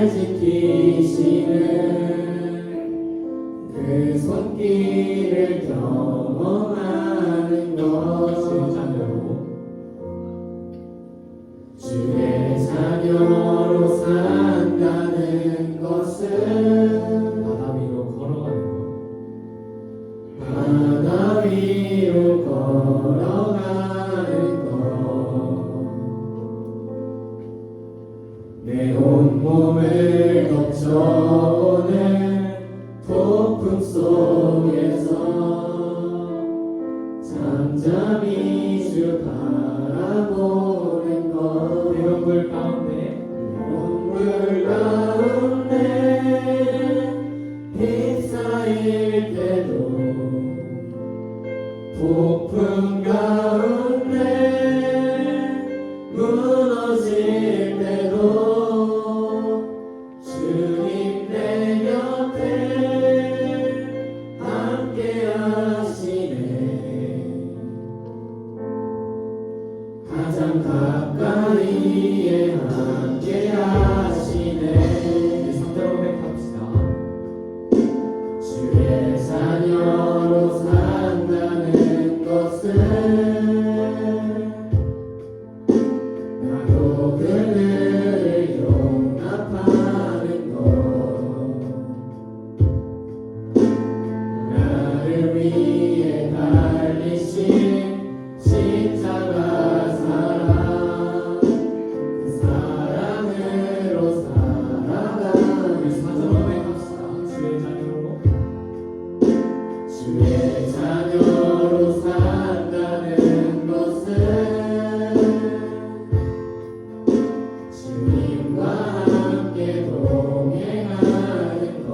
날 지키시는 그 손길을 경험하는 것은 주의 자녀로 산다는 것은 바다 위로 걸어가는 것, 바다 위로 걸어가는 것, 내 온몸을 덮쳐오는 폭풍 속에서 잠잠히 주 바라보는 것, 내용물 가운데 휩싸일 때도 폭풍 가운데 무너질 때도 주님 내 곁에 함께 하시네. 가장 가까이에 함께 하시네. 성대로 고백합시다. 주의 자녀로 산다는 것은 나도 그를 용납하는 것, 나를 위해 달리신 십자가 사랑, 그 사랑으로 살아가는 사정을 합시다. 주의 자녀로 산다는 것은 주님과 함께 동행하는 것,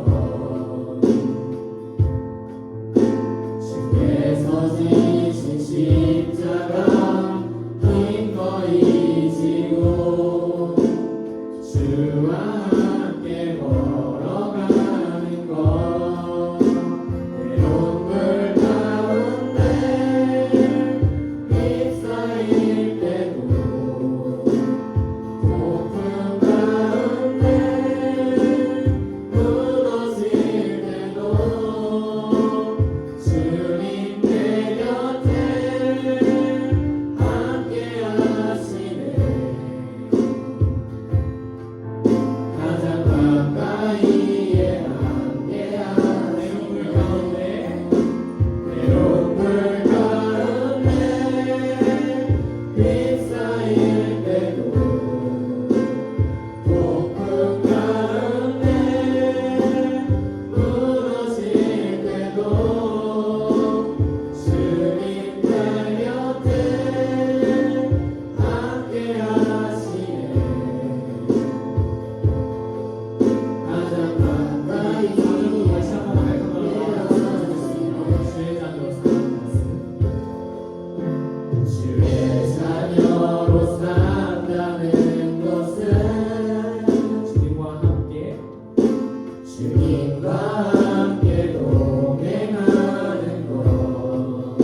주께서 지신 십자가 기꺼이 지고 주와 함께 걸어가는 것, 외로운 물 가운데 휩싸일 때도 폭풍 가운데 무너질 때도 주님 내 곁에 함께 하시네. 가장 가까이에 함께 하시네. 외로운 물 가운데 휩싸일 때도 폭풍 가운데 무너질 때도 주님 내 곁에 함께 하시네. 가장 가까이 다시 한번 주의 자녀로 산다는 것은 주님과 함께 동행하는 것,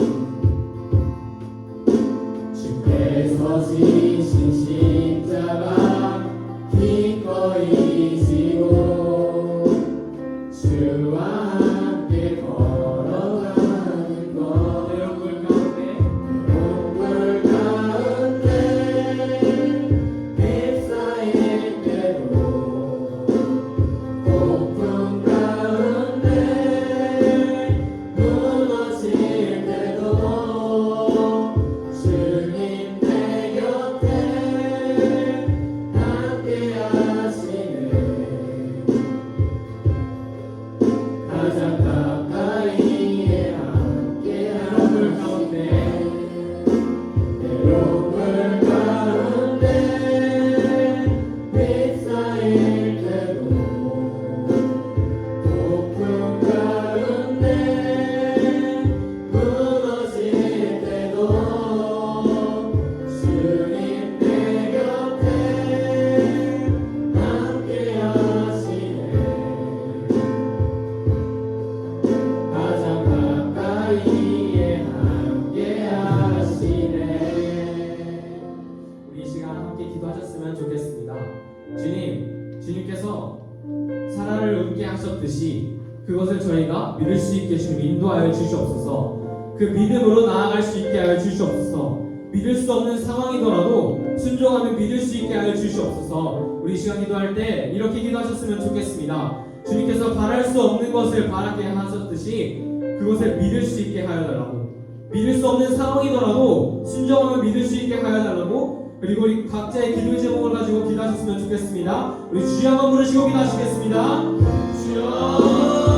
주께서 지신 십자가 기꺼이 지고 주와 함께 걸어가는 것, 외로운 물 가운데 휩싸일 때도 폭풍 가운데 사라를 웃게 하셨듯이 그것을 저희가 믿을 수 있게 주님 인도하여 주시옵소서. 그 믿음으로 나아갈 수 있게 하여 주시옵소서. 믿을 수 없는 상황이더라도 순종하며 믿을 수 있게 하여 주시옵소서. 우리 시간 기도할 때 이렇게 기도하셨으면 좋겠습니다. 주님께서 바랄 수 없는 것을 바라게 하셨듯이 그것을 믿을 수 있게 하여 달라고. 믿을 수 없는 상황이더라도 순종하며 믿을 수 있게 하여 달라고. 그리고 우리 각자의 기도의 제목을 가지고 기도하셨으면 좋겠습니다. 우리 주여 한번 부르시고 기도하시겠습니다. 주여.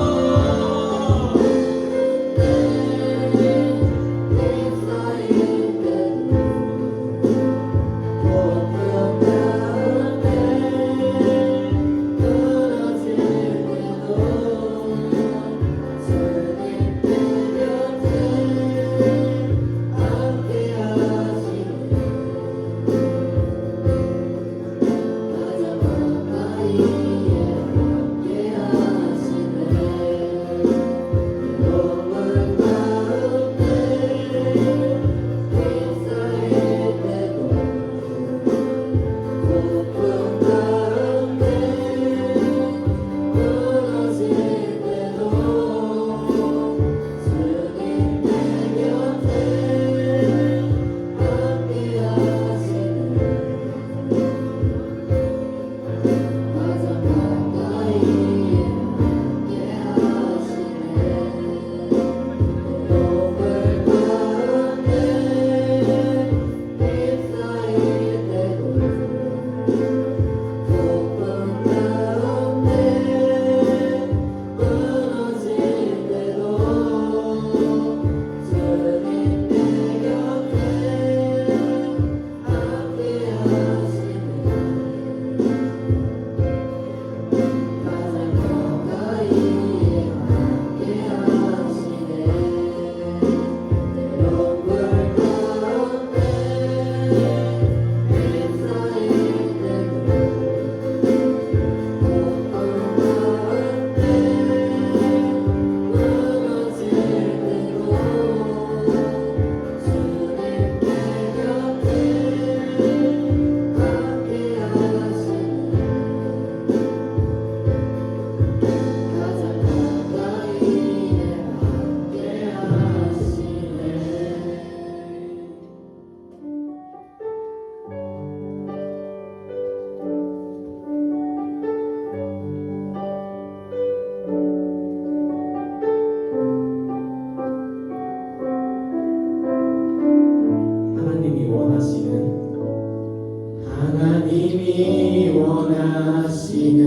하나님이 원하시는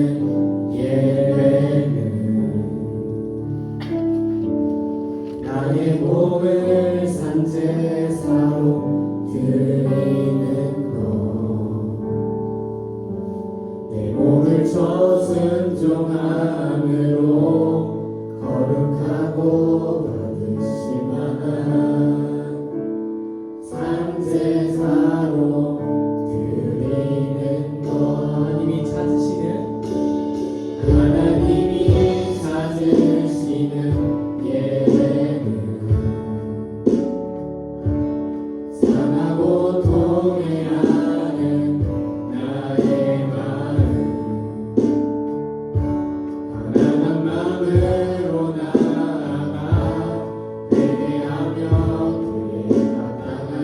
예배는 나의 몸을 산제사로 드리는 것, 내 몸을 저순종함으로 거룩하고 받으실 만한 산제사로 하나님이 찾으시는 예배는 상하고 통회하는 나의 마음, 가난한 마음으로 나아가 회개하며 그에 합당한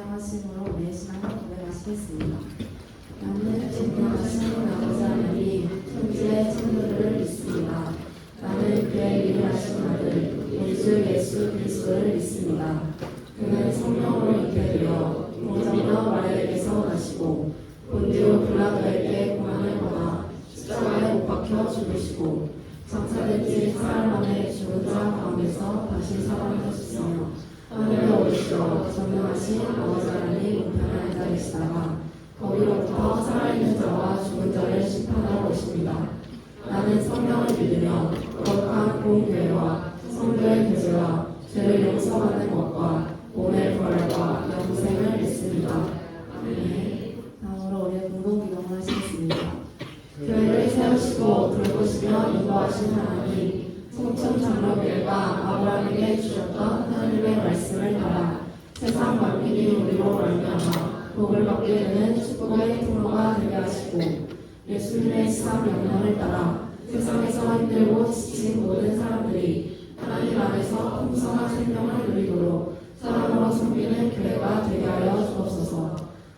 존경하심으로 내 신앙을 고백하시겠습니다. 나는 존경하신 아버지 하나님 천지의 천부를 믿습니다. 나는 그의 위대하신 아들 우리 주 예수 그리스도를 믿습니다. 그는 성령으로 잉태 되어 동정녀 마리아에게서 나시고 본디오 빌라도에게 고난을 받아 십자가에 못 박혀 죽으시고 장사된 지 사흘 만에 죽은 자 가운데서 다시 살아나셨으며 하늘에 오르시어 전능하신 아버지 하나님 우편에 앉아 계시다가 거기로부터 살아있는 자와 죽은 자를 심판하러 오십니다. 나는 성령을 믿으며 거룩한 공교회와 성도의 교제와 죄를 용서받는 것과 몸의 부활과 영생을 믿습니다. 아멘. 다음으로 우리의 공동기도를 하시겠습니다. 교회를 세우시고 돌보시며 인도하신 하나님, 성천 장로교회가 아브라함에게 주셨던 하나님의 말씀을 따라 세상 만민이 우리로 말미암아 복을 받게 되는 축복의 통로가 되게 하시고 예수님의 시상 명령을 따라 세상에서 힘들고 지친 모든 사람들이 하나님 안에서 풍성한 생명을 누리도록 사랑으로 섬기는 교회가 되게 하여 주옵소서.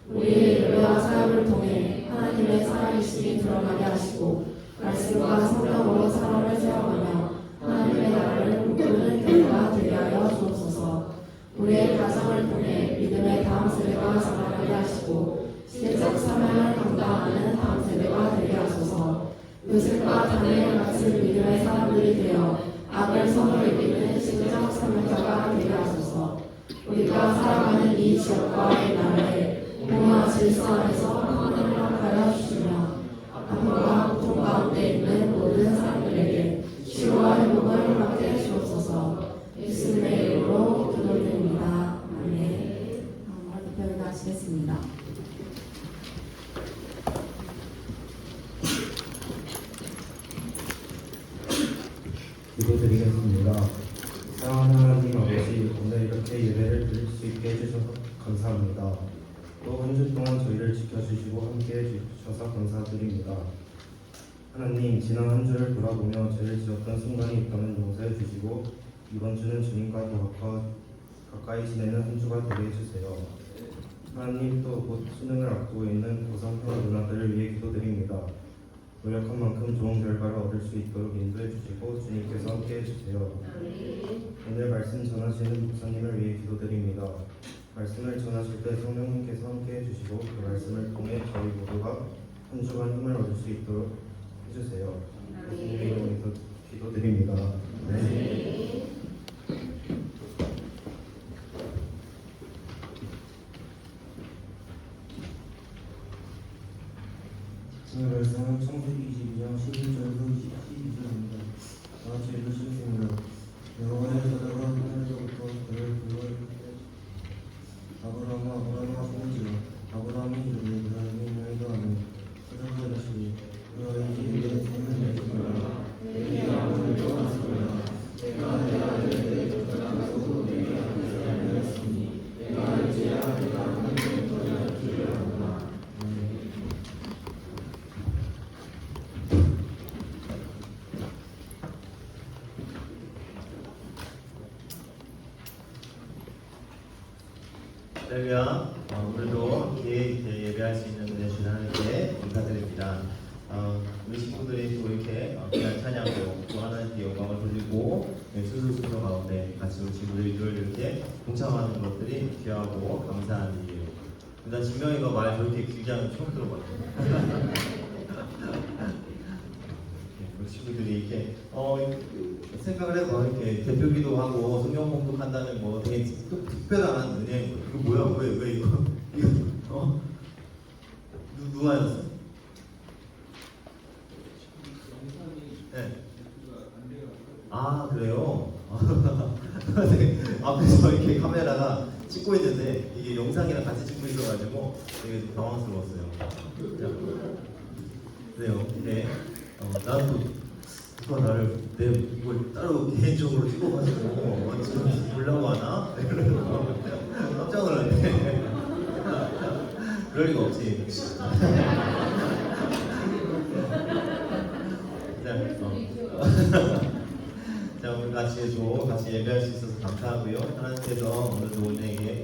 우리의 예배와 사역을 통해 하나님의 살아계심이 드러나게 하시고 말씀과 성령으로 사람을 세워가며 하나님의 나라를 꿈꾸는 교회가 되게 하여 주옵소서. 우리의 가정을 통해 믿음의 다음 세대가 자라나게 하시고 시대적 사명을 감당하는 다음 세대가 되게 하소서. 요셉과 다니엘 같은 믿음의 사람들이 되어 악을 선으로 이기는 시대적 사명자가 되게 하소서. 우리가 살아가는 이 지역과 이 나라에 공의와 질서 안에서 하나님을 하여 주시며 아픔과 고통 가운데 있는 모든 사람들에게 치유와 회복을 허락해 주옵소서. 예수님의 이름으로 기도드립니다. 아멘. 대표를 하시겠습니다. 기도드리겠습니다. 사랑하는 하나님 아버지, 오늘 이렇게 예배를 드릴 수 있게 해주셔서 감사합니다. 또 한 주 동안 저희를 지켜주시고 함께해 주셔서 감사드립니다. 하나님, 지난 한 주를 돌아보며 죄를 지었던 순간이 있다면 용서해 주시고 이번 주는 주님과 더 가까이 지내는 한 주가 되게 해주세요. 하나님, 또 곧 수능을 앞두고 있는 고3 평화 누나들을 위해 기도드립니다. 노력한 만큼 좋은 결과를 얻을 수 있도록 인도해 주시고 주님께서 함께 해주세요. 오늘 말씀 전하시는 목사님을 위해 기도드립니다. 말씀을 전하실 때 성령님께서 함께 해주시고 그 말씀을 통해 저희 모두가 한 주간 힘을 얻을 수 있도록 해주세요. 예수님의 이름으로 기도드립니다. 네. 오늘 말씀은 창세기 22장 11절로 12절입니다. 다같이 읽으시겠습니다. 여호와의 사자가 하늘로부터 그를 불러이르되 아브라함아 아브라함아 하는지라 아브라함이 이르되 그가 너희가 하니 사자가 이르시되 너희 집에 생명을 주노라 내게 아무를 떠났으나 내가 내 아들에게 떠나서 내게 아들을 알렸으니 내가 이제야 내가 하나님의 떠나 주려 하노라. 할렐루야. 오늘도 이렇게 예배할 수 있는 은혜 주신 하나님께 감사드립니다. 우리 식구들이 또 이렇게 귀한 찬양으로 또 하나님께 영광을 돌리고 수술수술 가운데 같이 우리 친구들이 이렇게 동참하는 것들이 귀하고 감사한 일이에요. 일단 진명이가 말 저렇게 길게 하는 거 처음 들어봤어요. 우리 친구들이 이렇게 생각을 해봐. 이렇게 대표기도 하고 성경 공독한다는 거 되게 특별한 은혜. 이거 뭐야? 왜 이거? 누가 하셨어? 네. 아, 그래요? 앞에서 이렇게 카메라가 찍고 있는데 이게 영상이랑 같이 찍고 있어가지고 되게 당황스러웠어요. 그래요. 네. 나도 누가 나를 내 이걸 따로 개인적으로 찍어가지고 지금 보려고 하나? 깜짝 놀랐네. 그럴 리가 없지. 자, 같이도 같이 예배할 수 있어서 감사하고요. 하나님께서 오늘도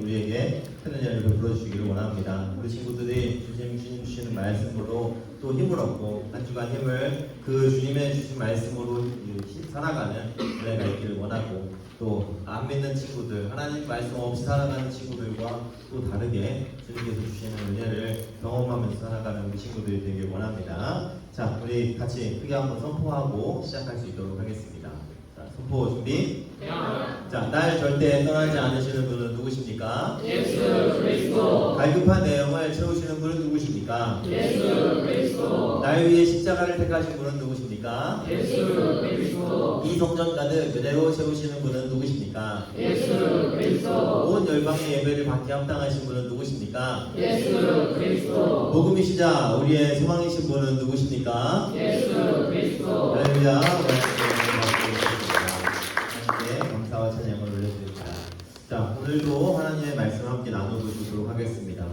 우리에게 큰 은혜를 베풀어 주시기를 원합니다. 우리 친구들이 주님 주시는 말씀으로 또 힘을 얻고 한 주간 힘을 그 주님의 주신 말씀으로 살아가는 은혜가 있기를 원하고 또 안 믿는 친구들, 하나님 말씀 없이 살아가는 친구들과 또 다르게 주님께서 주시는 은혜를 경험하면서 살아가는 우리 친구들이 되길 원합니다. 자, 우리 같이 크게 한번 선포하고 시작할 수 있도록 하겠습니다. 자, 선포 준비. 자, 날 절대 떠나지 않으시는 분은 누구십니까? 예수 그리스도. 갈급한 내용을 채우시는 분은 누구십니까? 예수 그리스도. 날 위해 십자가를 택하신 분은 누구십니까? 예수 그리스도. 이 성전 가득 그대로 채우시는 분은 누구십니까? 예수 그리스도. 온 열방의 예배를 받게 합당하신 분은 누구십니까? 예수 그리스도. 복음이시자 우리의 소망이신 분은 누구십니까? 예수 그리스도. 할렐루야. 하나님께 감사와 찬양을 올려드립니다. 자, 오늘도 하나님의 말씀을 함께 나눠보도록 하겠습니다.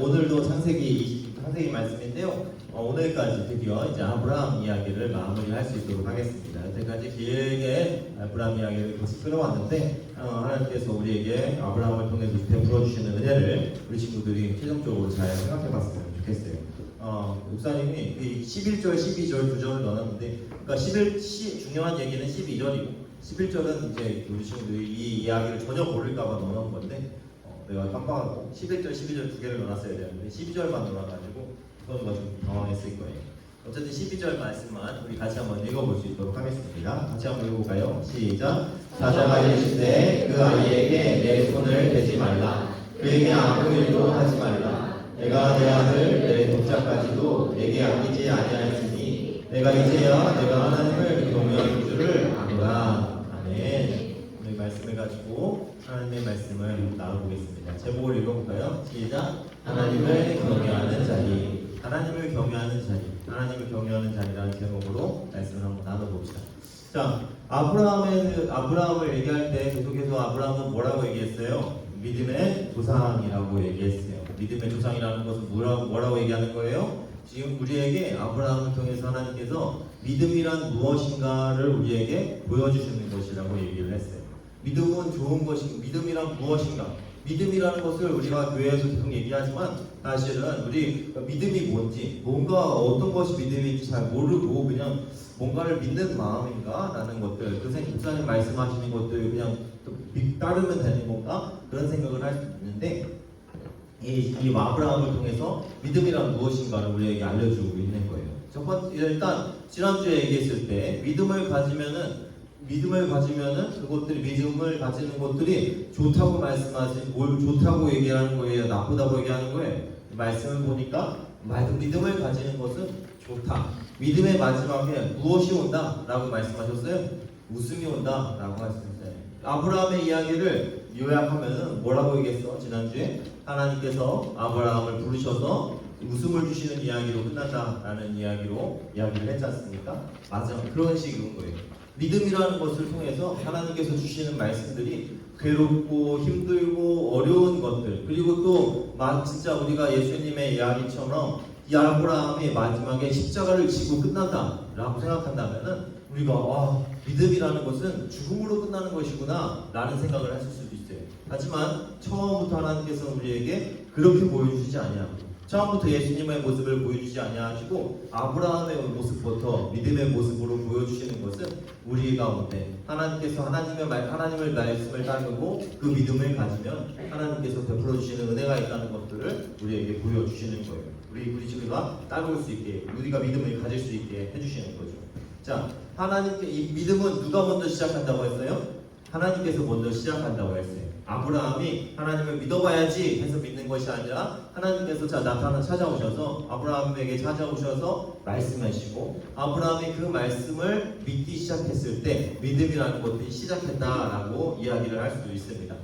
오늘도 창세기 말씀인데요. 오늘까지 드디어 이제 아브라함 이야기를 마무리할 수 있도록 하겠습니다. 여태까지 길게 아브라함 이야기를 계속 끌어왔는데 하나님께서 우리에게 아브라함을 통해서 베풀어 주시는 은혜를 우리 친구들이 최종적으로 잘 생각해봤으면 좋겠어요. 목사님이 11절, 12절 두 절을 넣었는데, 그러니까 중요한 얘기는 12절이고 11절은 이제 우리 친구들이 이 이야기를 전혀 모를까봐 넣어놓은 건데 내가 깜빡하고 11절, 12절 두 개를 넣어놨어야 되는데 12절만 넣어가지고 그건 좀 당황했을 거예요. 어쨌든 12절 말씀만 우리 같이 한번 읽어볼 수 있도록 하겠습니다. 같이 한번 읽어볼까요? 시작. 사자가 이르시되 그 아이에게 내 손을 대지 말라. 그에게 아무 일도 하지 말라. 내가 내 아들 내 독자까지도 내게 아끼지 아니하였으니 내가 이제야 내가 하나님을 경외하는 줄을 아노라. 아멘. 오늘 말씀을 가지고 하나님의 말씀을 나눠보겠습니다. 제목을 읽어볼까요? 시작. 하나님을 경외하는 자리. 하나님을 경외하는 자리. 하나님을 경외하는 자리라는 제목으로 말씀을 한번 나눠봅시다. 자, 아브라함을 얘기할 때 계속해서 아브라함은 뭐라고 얘기했어요? 믿음의 조상이라고 얘기했어요. 믿음의 조상이라는 것은 뭐라고 얘기하는 거예요? 지금 우리에게 아브라함을 통해서 하나님께서 믿음이란 무엇인가를 우리에게 보여주시는 것이라고 얘기를 했어요. 믿음은 좋은 것이고 믿음이란 무엇인가? 믿음이라는 것을 우리가 교회에서 계속 얘기하지만 사실은 우리 믿음이 뭔지, 뭔가 어떤 것이 믿음인지 잘 모르고 그냥 뭔가를 믿는 마음인가? 라는 것들, 그 목사님 말씀하시는 것들 그냥 따르면 되는 건가? 그런 생각을 할 수 있는데 이 아브라함을 통해서 믿음이란 무엇인가를 우리에게 알려주고 있는 거예요. 첫 번째, 일단 지난주에 얘기했을 때 믿음을 가지면은 믿음을 가지는 것들이 좋다고 뭘 좋다고 얘기하는 거예요? 나쁘다고 얘기하는 거예요? 말씀을 보니까 믿음을 가지는 것은 좋다. 믿음의 마지막에 무엇이 온다? 라고 말씀하셨어요? 웃음이 온다 라고 하셨어요. 아브라함의 이야기를 요약하면 뭐라고 얘기했어? 지난주에 하나님께서 아브라함을 부르셔서 웃음을 주시는 이야기로 끝난다라는 이야기를 했지 않습니까? 맞아, 그런 식인 거예요. 믿음이라는 것을 통해서 하나님께서 주시는 말씀들이 괴롭고 힘들고 어려운 것들, 그리고 또 진짜 우리가 예수님의 이야기처럼 이 아브라함이 마지막에 십자가를 지고 끝난다라고 생각한다면은 우리가 믿음이라는 것은 죽음으로 끝나는 것이구나 라는 생각을 하실 수도 있어요. 하지만 처음부터 하나님께서 우리에게 그렇게 보여주시지 아니하고 처음부터 예수님의 모습을 보여주지 아니하시고 아브라함의 모습부터 믿음의 모습으로 보여주시는 것은 우리 가운데 하나님께서 하나님을 말씀을 따르고 그 믿음을 가지면 하나님께서 베풀어 주시는 은혜가 있다는 것들을 우리에게 보여주시는 거예요. 우리 친구가 따라올 수 있게, 우리가 믿음을 가질 수 있게 해주시는 거죠. 자, 하나님께 이 믿음은 누가 먼저 시작한다고 했어요? 하나님께서 먼저 시작한다고 했어요. 아브라함이 하나님을 믿어봐야지 해서 믿는 것이 아니라 하나님께서 찾아오셔서 아브라함에게 찾아오셔서 말씀하시고 아브라함이 그 말씀을 믿기 시작했을 때 믿음이라는 것이 시작했다라고 이야기를 할 수도 있습니다.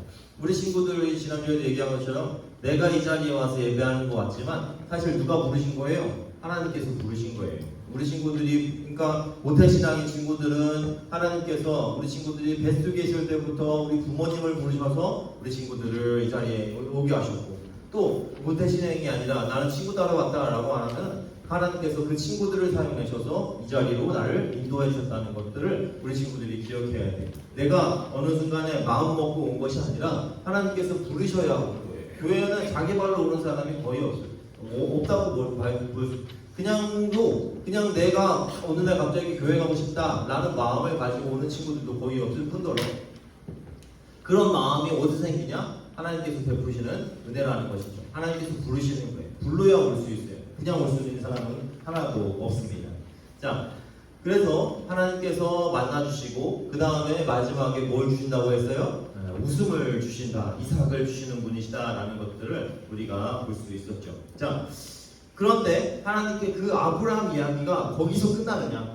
우리 친구들이 지난주에도 얘기한 것처럼 내가 이 자리에 와서 예배하는 것 같지만 사실 누가 부르신 거예요? 하나님께서 부르신 거예요. 우리 친구들이, 그러니까 모태신앙인 친구들은 하나님께서 우리 친구들이 뱃속에 계실 때부터 우리 부모님을 부르셔서 우리 친구들을 이 자리에 오게 하셨고, 또 모태신앙이 아니라 나는 친구 따라왔다라고 하면 하나님께서 그 친구들을 사용하셔서 이 자리로 나를 인도해 주셨다는 것들을 우리 친구들이 기억해야 돼. 내가 어느 순간에 마음 먹고 온 것이 아니라 하나님께서 부르셔야 하는 거예요. 교회는 자기 발로 오는 사람이 거의 없어요. 없다고 그냥 내가 어느 날 갑자기 교회 가고 싶다라는 마음을 가지고 오는 친구들도 거의 없을 뿐더러 그런 마음이 어디서 생기냐? 하나님께서 베푸시는 은혜라는 것이죠. 하나님께서 부르시는 거예요. 불러야 올 수 있어요. 그냥 올 수 있는 사람은 하나도 없습니다. 자, 그래서 하나님께서 만나주시고 그 다음에 마지막에 뭘 주신다고 했어요? 웃음을 주신다, 이삭을 주시는 분이시다라는 것들을 우리가 볼 수 있었죠. 자, 그런데 하나님께 그 아브라함 이야기가 거기서 끝나느냐?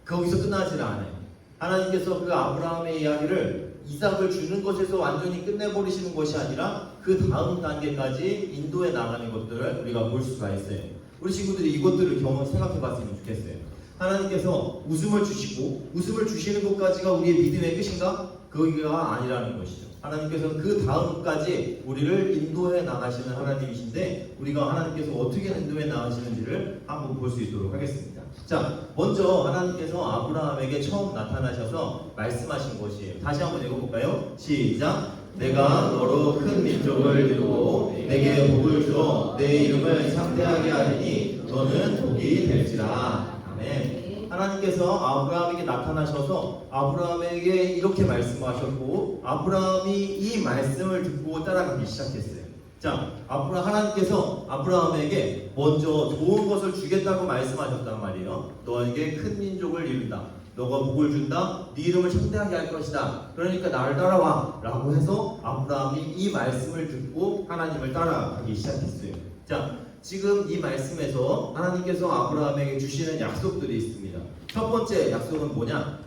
거기서 끝나질 않아요. 하나님께서 그 아브라함의 이야기를 이삭을 주는 것에서 완전히 끝내버리시는 것이 아니라 그 다음 단계까지 인도해 나가는 것들을 우리가 볼 수가 있어요. 우리 친구들이 이것들을 생각해 봤으면 좋겠어요. 하나님께서 웃음을 주시고 웃음을 주시는 것까지가 우리의 믿음의 끝인가? 거기가 아니라는 것이죠. 하나님께서는 그 다음까지 우리를 인도해 나가시는 하나님이신데 우리가 하나님께서 어떻게 인도해 나가시는지를 한번 볼 수 있도록 하겠습니다. 자, 먼저 하나님께서 아브라함에게 처음 나타나셔서 말씀하신 것이에요. 다시 한번 읽어볼까요? 시작! 내가 너로 큰 민족을 이루고 내게 복을 주어 내 이름을 창대하게 하리니 너는 복이 될지라. 아멘. 하나님께서 아브라함에게 나타나셔서 아브라함에게 이렇게 말씀하셨고 아브라함이 이 말씀을 듣고 따라가기 시작했어요. 자, 하나님께서 아브라함에게 먼저 좋은 것을 주겠다고 말씀하셨단 말이에요. 너에게 큰 민족을 이룬다. 너가 복을 준다. 네 이름을 창대하게 할 것이다. 그러니까 나를 따라와 라고 해서 아브라함이 이 말씀을 듣고 하나님을 따라가기 시작했어요. 자, 지금 이 말씀에서 하나님께서 아브라함에게 주시는 약속들이 있습니다. 첫 번째 약속은 뭐냐?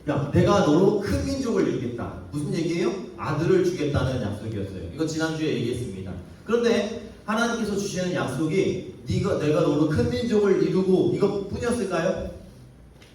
야, 내가 너로 큰 민족을 이루겠다. 무슨 얘기예요? 아들을 주겠다는 약속이었어요. 이거 지난주에 얘기했습니다. 그런데 하나님께서 주시는 약속이 내가 너로 큰 민족을 이루고 이것뿐이었을까요?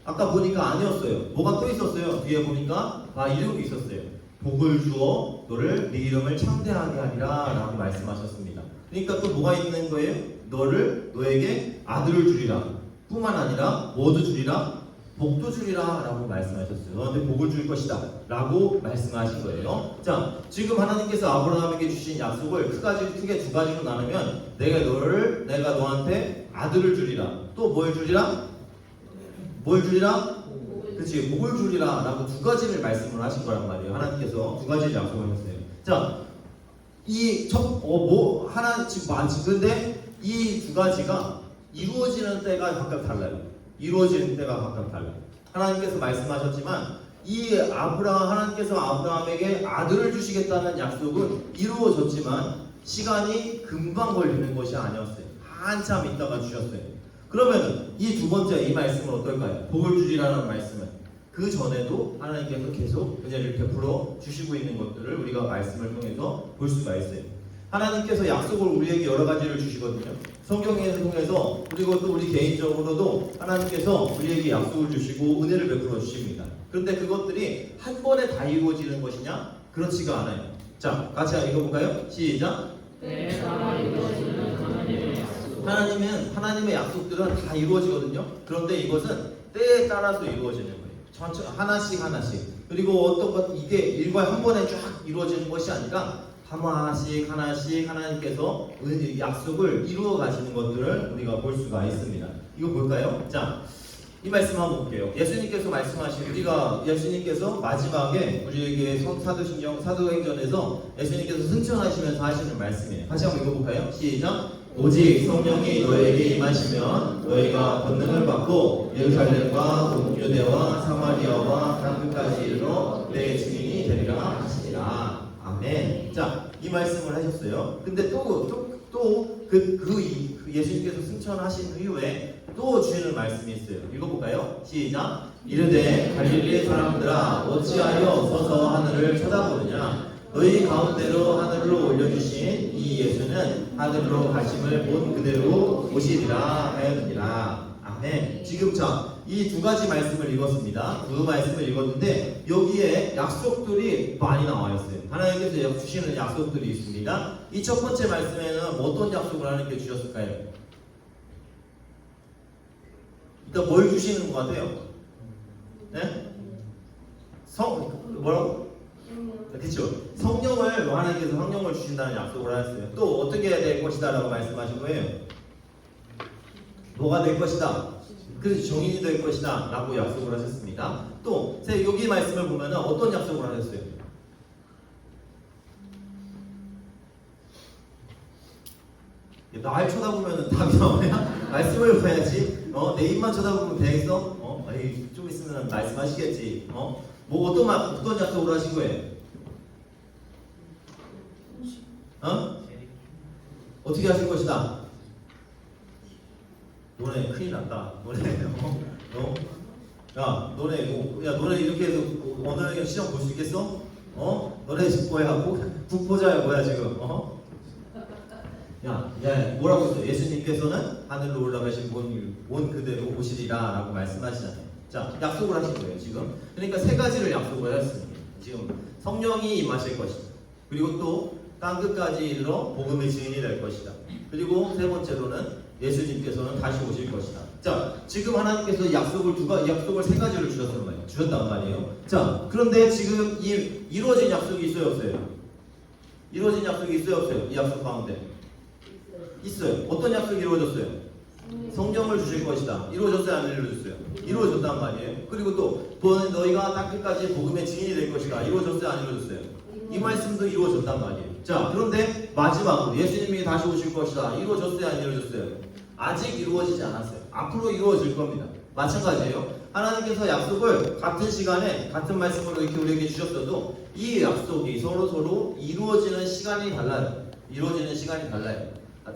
아까 보니까 아니었어요. 뭐가 또 있었어요? 뒤에 보니까 이름이 있었어요. 복을 주어 너를 네 이름을 창대하게 하리라 라고 말씀하셨습니다. 그러니까 또 뭐가 있는 거예요? 너에게 아들을 주리라 뿐만 아니라 뭐도 주리라? 복도 주리라 라고 말씀하셨어요. 너한테 복을 줄 것이다 라고 말씀하신 거예요. 자, 지금 하나님께서 아브라함에게 주신 약속을 크게 두 가지로 나누면 내가 너한테 아들을 주리라. 또 뭘 주리라? 뭘 주리라? 그렇지, 복을 주리라 라고 두 가지를 말씀을 하신 거란 말이에요. 하나님께서 두 가지를 약속하셨어요. 자, 근데 이 두 가지가 이루어지는 때가 각각 달라요. 이루어지는 때가 각각 달라요. 하나님께서 말씀하셨지만 하나님께서 아브라함에게 아들을 주시겠다는 약속은 이루어졌지만 시간이 금방 걸리는 것이 아니었어요. 한참 있다가 주셨어요. 그러면 이 두 번째 이 말씀은 어떨까요? 복을 주리라는 말씀은 그 전에도 하나님께서 계속 은혜를 베풀어 주시고 있는 것들을 우리가 말씀을 통해서 볼 수가 있어요. 하나님께서 약속을 우리에게 여러 가지를 주시거든요. 성경에 통해서 그리고 또 우리 개인적으로도 하나님께서 우리에게 약속을 주시고 은혜를 베풀어 주십니다. 그런데 그것들이 한 번에 다 이루어지는 것이냐? 그렇지가 않아요. 자, 같이 읽어볼까요? 시작! 하나님의 약속들은 다 이루어지거든요. 그런데 이것은 때에 따라서 이루어지는 거예요. 하나씩 그리고 어떤 것 이게 일과 한 번에 쫙 이루어지는 것이 아니라 하나씩 하나님께서 약속을 이루어 가시는 것들을 우리가 볼 수가 있습니다. 이거 볼까요? 자, 이 말씀 한번 볼게요. 예수님께서 예수님께서 마지막에 우리에게 사도행전에서 예수님께서 승천하시면서 하시는 말씀이에요. 다시 한번 읽어볼까요? 시작! 오직 성령이 너에게 임하시면 너희가 권능을 받고 예루살렘과 유대와 사마리아와 땅끝까지 이르러 내 증인이 되리라 하시니라. 아멘. 자, 이 말씀을 하셨어요. 근데 예수님께서 승천하신 이후에 또 주시는 말씀이 있어요. 읽어볼까요? 시작! 이르되 갈릴리 사람들아 어찌하여 서서 하늘을 쳐다보느냐? 너희 가운데로 하늘로 올려주신 이 예수는 하늘로 가심을 본 그대로 오시리라 하였느니라. 아멘. 지금 이 두 가지 말씀을 읽었습니다. 두 말씀을 읽었는데 여기에 약속들이 많이 나와 있어요. 하나님께서 주시는 약속들이 있습니다. 이 첫 번째 말씀에는 어떤 약속을 하나님께 주셨을까요? 일단 뭘 주시는 것 같아요? 네? 뭐라고? 그렇죠. 성령을 하나님께서 성령을 주신다는 약속을 하셨어요. 또 어떻게 해야 될 것이다라고 말씀하신 거예요. 뭐가 될 것이다. 그래서 정인이 될 것이다 라고 약속을 하셨습니다. 또 여기 말씀을 보면 어떤 약속을 하셨어요? 날 쳐다보면 답이 나오냐? 말씀을 봐야지. 내 입만 쳐다보면 되겠어? 좀 있으면 말씀하시겠지. 뭐 어떤 약속을 하신 거예요? 어떻게 하실 것이다? 너네 큰일 났다. 너네 이렇게 해서 오늘 시험 볼 수 있겠어? 너네 지금 뭐야? 국보자야 뭐야 지금? 야, 뭐라고 했어? 예수님께서는 하늘로 올라가신 온 그대로 오시리라 라고 말씀하시잖아요. 자, 약속을 하신 거예요, 지금. 그러니까 세 가지를 약속을 하셨습니다. 지금 성령이 임하실 것이다. 그리고 또 땅끝까지 이르러 복음의 증인이 될 것이다. 그리고 세 번째로는 예수님께서는 다시 오실 것이다. 자, 지금 하나님께서 약속을 세 가지를 주셨단 말이에요. 자, 그런데 지금 이루어진 약속이 있어요, 없어요? 이루어진 약속이 있어요, 없어요? 이 약속 가운데 있어요. 어떤 약속이 이루어졌어요? 성령을 주실 것이다. 이루어졌어요, 안 이루어졌어요? 이루어졌단 말이에요. 그리고 또 너희가 땅끝까지 복음의 증인이 될 것이다. 이루어졌어요, 안 이루어졌어요? 이 말씀도 이루어졌단 말이에요. 자, 그런데 마지막으로 예수님이 다시 오실 것이다. 이루어졌어요, 안 이루어졌어요? 아직 이루어지지 않았어요. 앞으로 이루어질 겁니다. 마찬가지예요. 하나님께서 약속을 같은 시간에 같은 말씀으로 이렇게 우리에게 주셨어도 이 약속이 서로 이루어지는 시간이 달라요.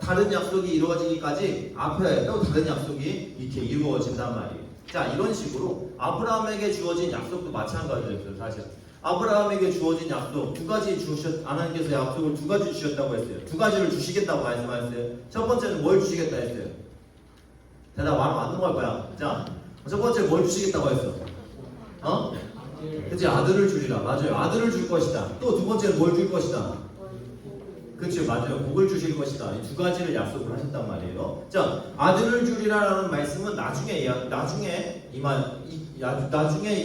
다른 약속이 이루어지기까지 앞에 또 다른 약속이 이렇게 이루어진단 말이에요. 자, 이런 식으로 아브라함에게 주어진 약속도 마찬가지였어요. 사실 아브라함에게 주어진 약속 하나님께서 약속을 두 가지 주셨다고 했어요. 두 가지를 주시겠다고 말씀하셨어요. 첫 번째는 뭘 주시겠다 했어요? 대답 안 넘어갈 거야. 자, 첫 번째 뭘 주시겠다고 했어? 그치, 아들을 주리라. 맞아요. 아들을 줄 것이다. 또 두 번째는 뭘 줄 것이다? 그렇죠, 맞아요. 복을 주실 것이다. 이 두 가지를 약속을 하셨단 말이에요. 자, 아들을 주리라라는 말씀은 나중에 이게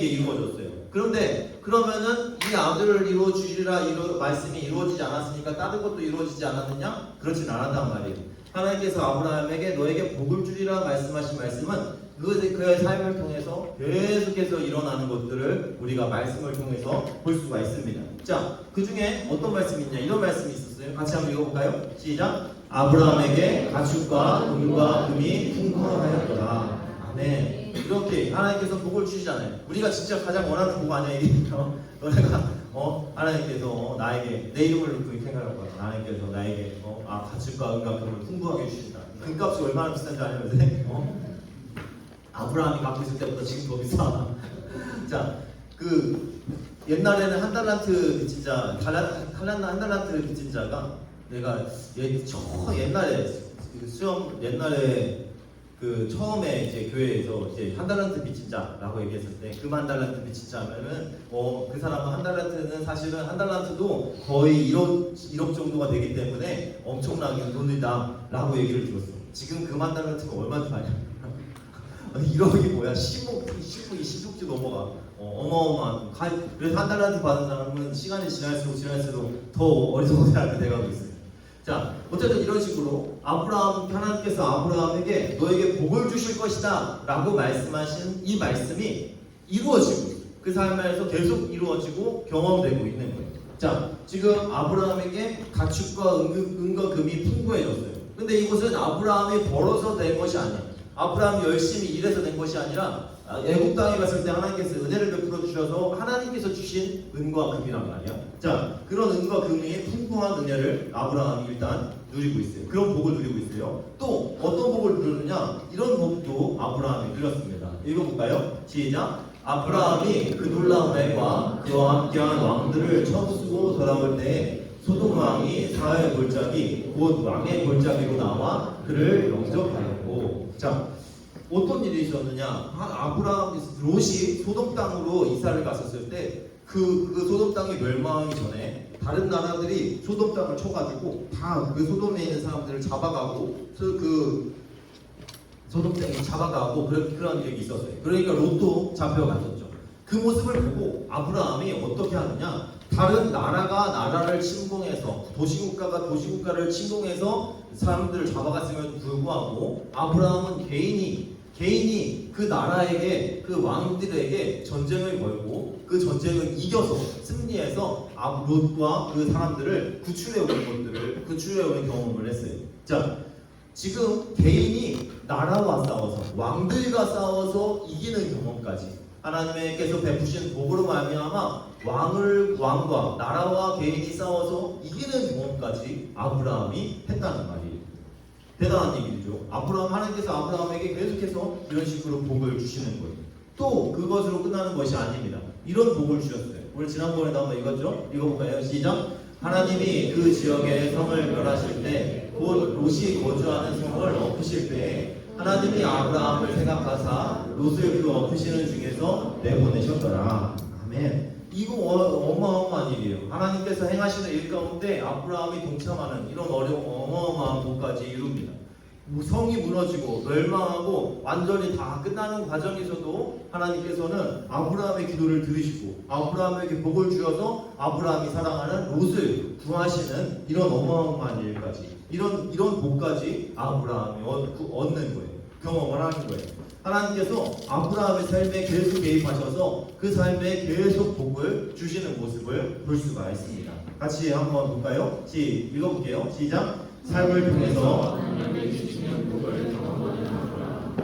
이루어졌어요. 그러면은 이 아들을 이루어 주리라 말씀이 이루어지지 않았으니까 다른 것도 이루어지지 않았느냐? 그렇진 않았단 말이에요. 하나님께서 아브라함에게 너에게 복을 주리라 말씀하신 말씀은 그의 삶을 통해서 계속해서 일어나는 것들을 우리가 말씀을 통해서 볼 수가 있습니다. 자, 그 중에 어떤 말씀이 있냐? 이런 말씀이 있었어요. 같이 한번 읽어볼까요? 시작! 아브라함에게 가축과 은과 금이 풍부하였더라. 아멘. 이렇게 하나님께서 복을 주시잖아요. 우리가 진짜 가장 원하는 복 아니야? 너네가 하나님께서 나에게 내 이름을 놓고 이렇게 생각할 거야. 하나님께서 나에게 가축과 은과 금을 풍부하게 주신다. 금값이 얼마나 비싼지 알려면 아브라함이 갖고 있을 때보다 지금 더 비싸. 자, 옛날에는 한 달란트 빚진 자가 내가 옛날에 처음에 이제 교회에서 이제 한 달란트 빚진 자라고 얘기했을 때 한 달란트 빚진 자면은 그 사람은 한 달란트는 사실은 한 달란트도 거의 1억 정도가 되기 때문에 엄청나게 돈이다라고 얘기를 들었어. 지금 한 달란트가 얼마나 많냐? 1억이 뭐야? 16주 넘어가. 어마어마한. 그래서 한 달란트 받은 사람은 시간이 지날수록 더 어리석게 돼가고 있어요. 자, 어쨌든 이런 식으로 하나님께서 아브라함에게 너에게 복을 주실 것이다 라고 말씀하신 이 말씀이 이루어지고 있어요. 그 삶에서 계속 이루어지고 경험되고 있는 거예요. 자, 지금 아브라함에게 가축과 은과 금이 풍부해졌어요. 근데 이것은 아브라함이 벌어서 된 것이 아니야. 아브라함이 열심히 일해서 된 것이 아니라 애국 땅에 갔을 때 하나님께서 은혜를 베풀어 주셔서 하나님께서 주신 은과 금이란 말이야. 자, 그런 은과 금이 풍부한 은혜를 아브라함이 일단 누리고 있어요. 그런 복을 누리고 있어요. 또 어떤 복을 누리느냐? 이런 복도 아브라함이 누렸습니다. 읽어볼까요? 시작! 아브라함이 그 놀라운 애와 그와 함께한 왕들을 쳐부수고 돌아올 때 소돔 왕이 사흘 골짜기 곧 왕의 골짜기로 나와 그를 영접하였고. 자, 어떤 일이 있었느냐? 롯이 소돔 땅으로 이사를 갔었을 때 그 소돔 땅이 멸망하기 전에 다른 나라들이 소돔 땅을 쳐가지고 다 그 소돔에 있는 사람들을 잡아가고 도둑쟁이 잡아가고 그런 적이 있었어요. 그러니까 롯도 잡혀갔었죠. 그 모습을 보고 아브라함이 어떻게 하느냐? 다른 나라가 나라를 침공해서 도시국가가 도시국가를 침공해서 사람들을 잡아갔음에도 불구하고 아브라함은 개인이 그 나라에게 그 왕들에게 전쟁을 걸고 그 전쟁을 이겨서 승리해서 롯과 그 사람들을 구출해오는 경험을 했어요. 자, 지금 개인이 나라와 싸워서 왕들과 싸워서 이기는 경험까지 하나님께서 베푸신 복으로 말미암아 왕과 나라와 개인이 싸워서 이기는 경험까지 아브라함이 했다는 말이에요. 대단한 얘기죠. 하나님께서 아브라함에게 계속해서 이런 식으로 복을 주시는 거예요. 또 그것으로 끝나는 것이 아닙니다. 이런 복을 주셨어요. 우리 지난번에도 한번 읽었죠? 읽어볼까요? 시작. 하나님이 그 지역의 성을 멸하실 때 곧 롯이 거주하는 성을 엎으실 때에 하나님이 아브라함을 생각하사 롯을 그 엎으시는 중에서 내보내셨더라. 아멘. 이거 어마어마한 일이에요. 하나님께서 행하시는 일 가운데 아브라함이 동참하는 이런 어마어마한 복까지 이룹니다. 성이 무너지고 멸망하고 완전히 다 끝나는 과정에서도 하나님께서는 아브라함의 기도를 들으시고 아브라함에게 복을 주셔서 아브라함이 사랑하는 롯을 구하시는 이런 어마어마한 일까지 이런 복까지 아브라함이 얻는 거예요. 경험을 하는 거예요. 하나님께서 아브라함의 삶에 계속 개입하셔서 그 삶에 계속 복을 주시는 모습을 볼 수가 있습니다. 같이 한번 볼까요? 읽어볼게요. 시작. 삶을 통해서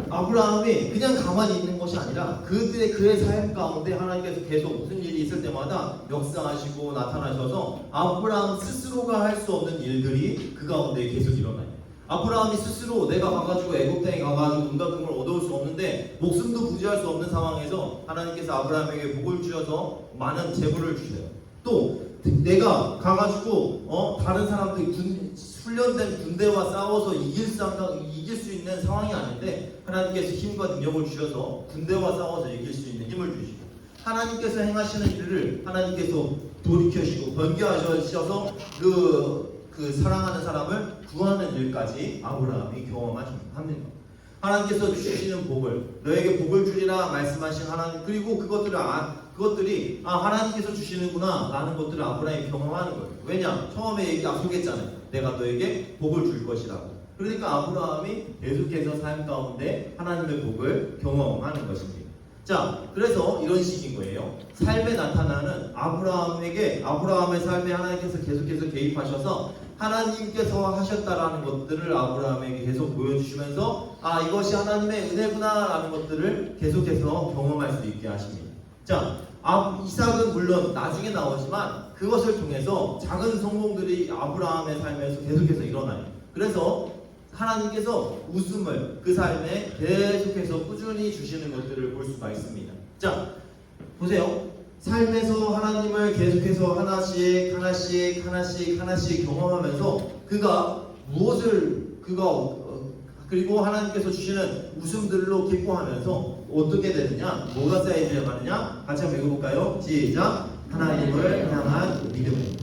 아브라함이 그냥 가만히 있는 것이 아니라 그의 삶 가운데 하나님께서 계속 무슨 일이 있을 때마다 역사하시고 나타나셔서 아브라함 스스로가 할 수 없는 일들이 그 가운데 계속 일어나요. 아브라함이 스스로 내가 가가지고 애굽 땅에 가가지고 온갖 걸 얻어올 수 없는데 목숨도 부지할 수 없는 상황에서 하나님께서 아브라함에게 복을 주셔서 많은 재물을 주세요. 또 내가 가가지고 다른 사람들 훈련된 군대와 싸워서 이길 수 있는 상황이 아닌데 하나님께서 힘과 능력을 주셔서 군대와 싸워서 이길 수 있는 힘을 주시고 하나님께서 행하시는 일을 하나님께서 돌이켜주시고 번개하셔서 그 사랑하는 사람을 구하는 일까지 아브라함이 경험합니다. 하나님께서 주시는 복을 너에게 복을 주리라 말씀하신 하나님 그리고 그것들이 하나님께서 주시는구나 라는 것들을 아브라함이 경험하는 거예요. 왜냐? 처음에 약속했잖아요. 내가 너에게 복을 줄 것이라고. 그러니까 아브라함이 계속해서 삶 가운데 하나님의 복을 경험하는 것입니다. 자, 그래서 이런 식인 거예요. 삶에 나타나는 아브라함의 삶에 하나님께서 계속해서 개입하셔서 하나님께서 하셨다라는 것들을 아브라함에게 계속 보여주시면서 이것이 하나님의 은혜구나 라는 것들을 계속해서 경험할 수 있게 하십니다. 자, 이삭은 물론 나중에 나오지만 그것을 통해서 작은 성공들이 아브라함의 삶에서 계속해서 일어나요. 그래서 하나님께서 웃음을 그 삶에 계속해서 꾸준히 주시는 것들을 볼 수가 있습니다. 자, 보세요. 삶에서 하나님을 계속해서 하나씩 경험하면서 그리고 하나님께서 주시는 웃음들로 기뻐하면서 어떻게 되느냐? 뭐가 쌓여가느냐? 같이 한번 읽어볼까요? 시작! 하나님을 향한 믿음.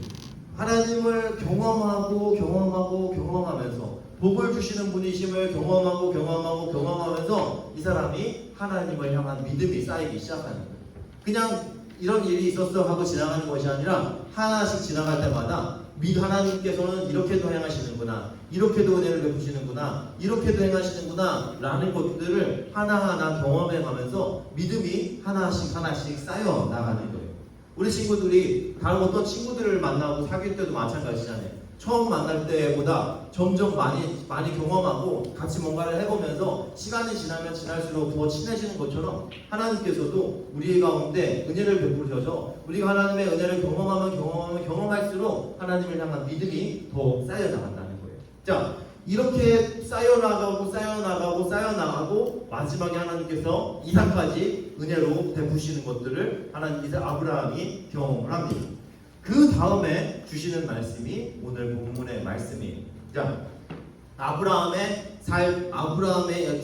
하나님을 경험하면서 복을 주시는 분이심을 경험하면서 이 사람이 하나님을 향한 믿음이 쌓이기 시작하는 거예요. 그냥 이런 일이 있었어 하고 지나가는 것이 아니라 하나씩 지나갈 때마다 하나님께서는 이렇게도 행하시는구나, 이렇게도 은혜를 베푸시는구나, 이렇게도 행하시는구나 라는 것들을 하나하나 경험해가면서 믿음이 하나씩 쌓여 나가는 거예요. 우리 친구들이 다른 어떤 친구들을 만나고 사귈 때도 마찬가지잖아요. 처음 만날 때보다 점점 많이 경험하고 같이 뭔가를 해보면서 시간이 지나면 지날수록 더 친해지는 것처럼 하나님께서도 우리 가운데 은혜를 베푸셔서 우리가 하나님의 은혜를 경험할수록 하나님을 향한 믿음이 더 쌓여나간다는 거예요. 자, 이렇게 쌓여나가고 마지막에 하나님께서 이삭까지 은혜로 베푸시는 것들을 하나님께서 아브라함이 경험을 합니다. 그 다음에 주시는 말씀이 오늘 본문의 말씀이에요. 자, 아브라함의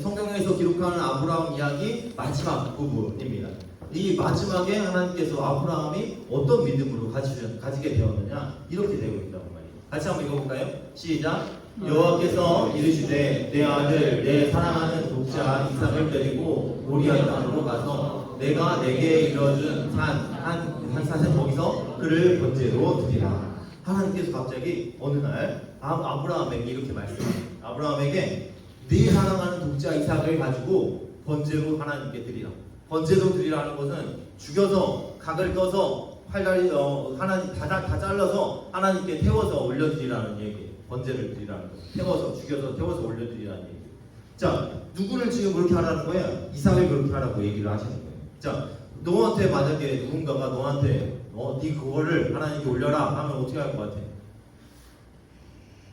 성경에서 기록하는 아브라함 이야기 마지막 부분입니다. 이 마지막에 하나님께서 아브라함이 어떤 믿음으로 가지게 되었느냐 이렇게 되고 있다고 말이에요. 같이 한번 읽어볼까요? 시작. 여호와께서 이르시되 내 아들 내 사랑하는 독자 이삭을 데리고 모리아 땅으로 가서 내가 내게 이뤄준 한 산에 거기서 그를 번제로 드리라. 하나님께서 갑자기 어느 날 아브라함에게 이렇게 말씀해요. 아브라함에게 네 사랑하는 독자 이삭을 가지고 번제로 하나님께 드리라. 번제로 드리라는 것은 죽여서 각을 떠서 팔다리 하나님 다 잘라서 하나님께 태워서 올려드리라는 얘기예요. 번제를 드리라는 거. 태워서 죽여서 태워서 올려드리라는 얘기. 자, 누구를 지금 그렇게 하라는 거야? 이삭을 그렇게 하라고 얘기를 하시는 거예요. 자, 너한테 만약에 누군가가 너한테 네 그거를 하나님께 올려라 하면 어떻게 할 것 같아?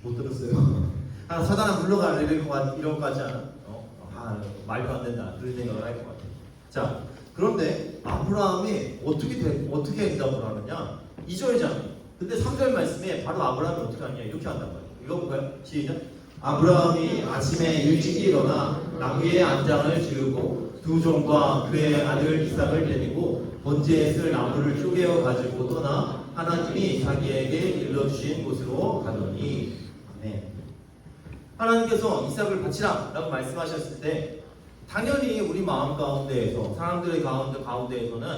못 들었어요. 하나 사단아 물러가 이럴 것 같지 않아? 말도 안 된다 그런 생각을 할 것 같아. 자, 그런데 아브라함이 어떻게 대답을 하느냐? 2절이잖아요. 근데 3절 말씀에 바로 아브라함이 어떻게 하느냐? 이렇게 한단 말이에요. 읽어볼까요? 시작. 아브라함이 아침에 일찍 일어나 나무의 안장을 지르고 두 종과 그의 아들 이삭을 데리고 번제에 쓸 나무를 쪼개어 가지고 떠나 하나님이 자기에게 일러주신 곳으로 가더니, 아멘. 하나님께서 이삭을 바치라 라고 말씀하셨을 때 당연히 우리 마음 가운데에서 사람들의 가운데에서는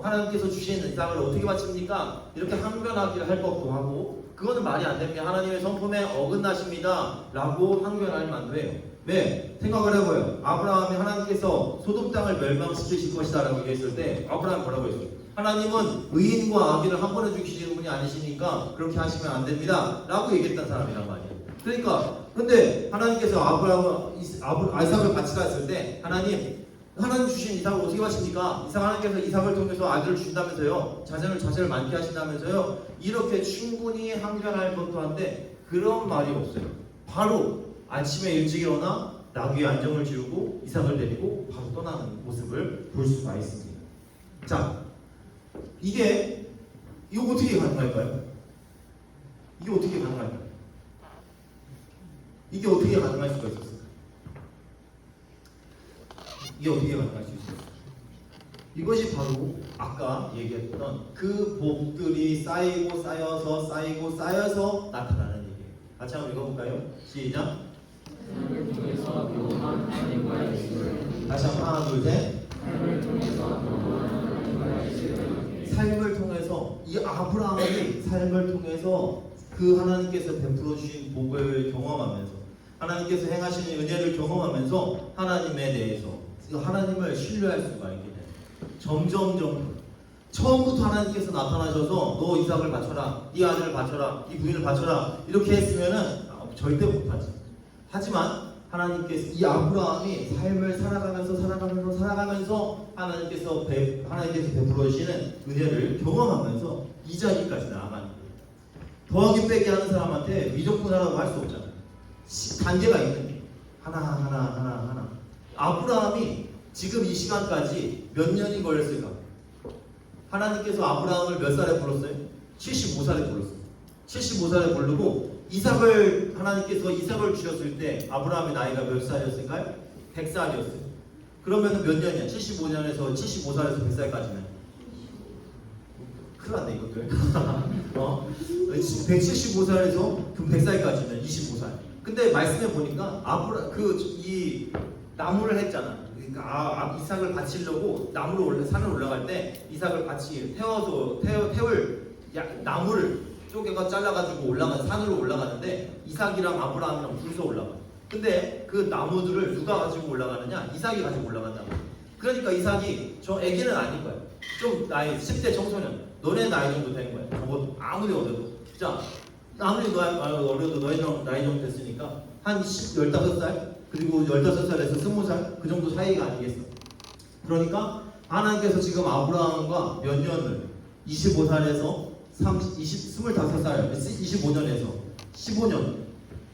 하나님께서 주신 이삭을 어떻게 바칩니까? 이렇게 항변하기를 할 법도 하고, 그거는 말이 안 됩니다. 하나님의 성품에 어긋나십니다 라고 항변할 만도 해요. 네, 생각을 해봐요. 아브라함이 하나님께서 소돔 땅을 멸망시키실 것이다 라고 얘기했을 때 아브라함이 뭐라고 했어요? 하나님은 의인과 악인을 한 번에 죽이시는 분이 아니시니까 그렇게 하시면 안 됩니다 라고 얘기했던 사람이란 말이에요. 그러니까 근데 하나님께서 이삭을 바치라 했을 때 하나님 주신 이삭을 어떻게 바칩니까? 하나님께서 이삭을 통해서 아들을 주신다면서요, 자손을 많게 하신다면서요, 이렇게 충분히 항변할 것도 한데 그런 말이 없어요. 바로 아침에 일찍 일어나 나귀의 안정을 지우고 이삭을 데리고 바로 떠나는 모습을 볼 수가 있습니다. 자, 이거 어떻게 가능할까요? 이게 어떻게 가능할까요? 이게 어떻게 가능할 수가 있었어요? 이게 어떻게 가능할 수 있어요? 이것이 바로 아까 얘기했던 그 복들이 쌓이고 쌓여서 나타나는 얘기예요. 같이 한번 읽어볼까요? 시작. 다시 한번 하나 둘 셋. 삶을 통해서 이 아브라함이 삶을 통해서 그 하나님께서 베풀어 주신 복을 경험하면서 하나님께서 행하시는 은혜를 경험하면서 하나님에 대해서 하나님을 신뢰할 수가 있게 돼요. 점점 처음부터 하나님께서 나타나셔서 너 이삭을 바쳐라, 네 아들을 바쳐라, 네 부인을 바쳐라 이렇게 했으면은 절대 못하지. 하지만 하나님께서 이 아브라함이 삶을 살아가면서 하나님께서 베풀어 주시는 은혜를 경험하면서 이 자리까지 나아가는 거예요. 더하기 빼기 하는 사람한테 미적분하라고 할 수 없잖아요. 단계가 있는 거예요. 하나. 아브라함이 지금 이 시간까지 몇 년이 걸렸을까? 하나님께서 아브라함을 몇 살에 불렀어요? 75살에 불렀어요. 75살에 부르고 하나님께서 이삭을 주셨을 때 아브라함의 나이가 몇 살이었을까요? 100살이었어요. 그러면 몇 년이야? 75년에서 75살에서 100살까지는 큰일 났네 이것들. 175살에서 100살까지는 25살. 근데 말씀해 보니까 이 나무를 했잖아. 그러니까 이삭을 바치려고 산을 올라갈 때 이삭을 태울 나무를 쪼개가 잘라가지고 산으로 올라가는데 이삭이랑 아브라함이랑 둘이서 올라가. 근데 그 나무들을 누가 가지고 올라가느냐? 이삭이 가지고 올라간다고. 그러니까 이삭이 저 애기는 아닐 거야. 좀 나이 10대 청소년. 너네 나이 정도 되는 거야. 아무리 어려도. 자, 아무리 어려도 너희 나이 정도 됐으니까 한 15살? 그리고 15살에서 20살? 그 정도 사이가 아니겠어. 그러니까 하나님께서 지금 아브라함과 몇 년을 25살에서 25살, 25년에서 15년,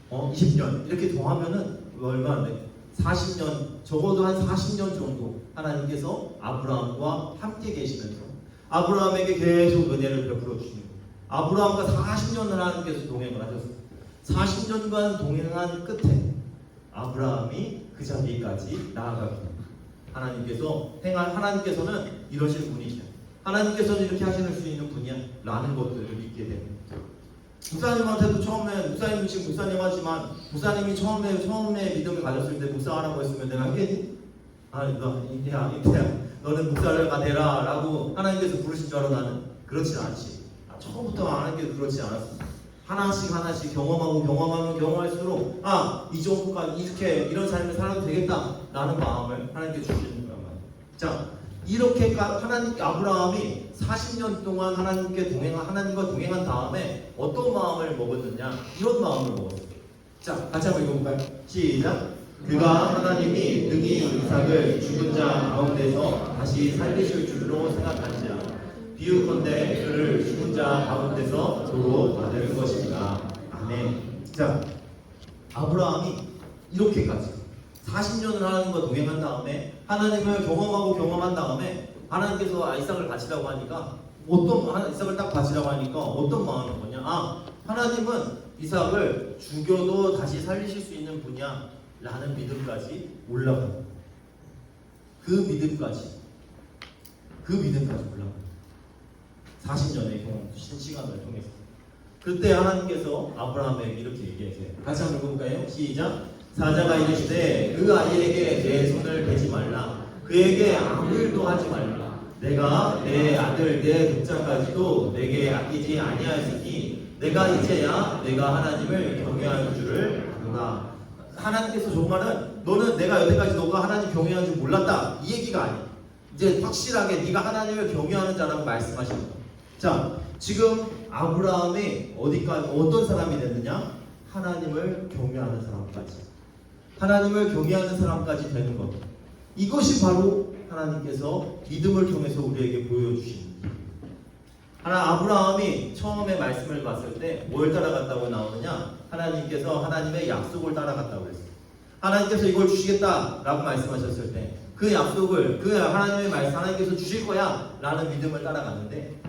20년 이렇게 더하면은 얼마나 돼? 40년, 적어도 한 40년 정도 하나님께서 아브라함과 함께 계시면서 아브라함에게 계속 은혜를 베풀어 주시는 거예요. 아브라함과 40년을 하나님께서 동행을 하셨어요. 40년간 동행한 끝에 아브라함이 그 자리까지 나아가게 됩니다. 하나님께서는 이러실 분이시야. 하나님께서는 이렇게 하실 수 있는 분이야 라는 것들을 믿게 됩니다. 목사님한테도 처음에 목사님 지금 목사님 하지만 목사님이 처음에 믿음을 가졌을 때 목사하라고 했으면 내가 하겠니? 아니 너 인태야 너는 목사가 되라라고 하나님께서 부르신 줄 알아. 나는 그렇지 않지. 처음부터 하나님께서 그렇지 않았어. 하나씩 경험할수록 이 정도까지 이런 삶을 살아도 되겠다 라는 마음을 하나님께 주시는 거란 말이야. 자, 이렇게 하나님 아브라함이 40년 동안 하나님과 동행한 다음에 어떤 마음을 먹었느냐? 이런 마음을 먹었어요. 자, 같이 한번 읽어볼까요? 시작. 그가 하나님이 능히 이삭을 죽은 자 가운데서 다시 살리실 줄로 생각한지라. 비유컨대 그를 죽은 자 가운데서 도로 받을 것입니다. 아멘. 자, 아브라함이 이렇게까지 40년을 하나님과 동행한 다음에 하나님을 경험한 다음에 하나님께서 이삭을 바치라고 하니까 이삭을 딱 바치라고 하니까 어떤 마음이 뭐냐? 하나님은 이삭을 죽여도 다시 살리실 수 있는 분이야 라는 믿음까지 올라가요. 그 믿음까지 올라가요. 40년의 경험, 시간을 통해서. 그때 하나님께서 아브라함에게 이렇게 얘기하세요. 같이 한번 읽어볼까요? 시작. 사자가 이르시되 그 아이에게 내 손을 대지 말라. 그에게 아무 일도 하지 말라. 내가 내 아들 내 독자까지도 내게 아끼지 아니하였으니 내가 이제야 내가 하나님을 경외하는 줄을 아노라. 하나님께서 정말은 너는 내가 여태까지 너가 하나님 경외하는 줄 몰랐다 이 얘기가 아니야. 이제 확실하게 네가 하나님을 경외하는 자라고 말씀하시는 거야. 자, 지금 아브라함이 어떤 사람이 됐느냐? 하나님을 경외하는 사람까지 되는 것. 이것이 바로 하나님께서 믿음을 통해서 우리에게 보여주신 아브라함이 처음에 말씀을 봤을 때 뭘 따라갔다고 나오느냐? 하나님께서 하나님의 약속을 따라갔다고 했어요. 하나님께서 이걸 주시겠다라고 말씀하셨을 때 그 약속을 하나님의 말씀 하나님께서 주실 거야 라는 믿음을 따라갔는데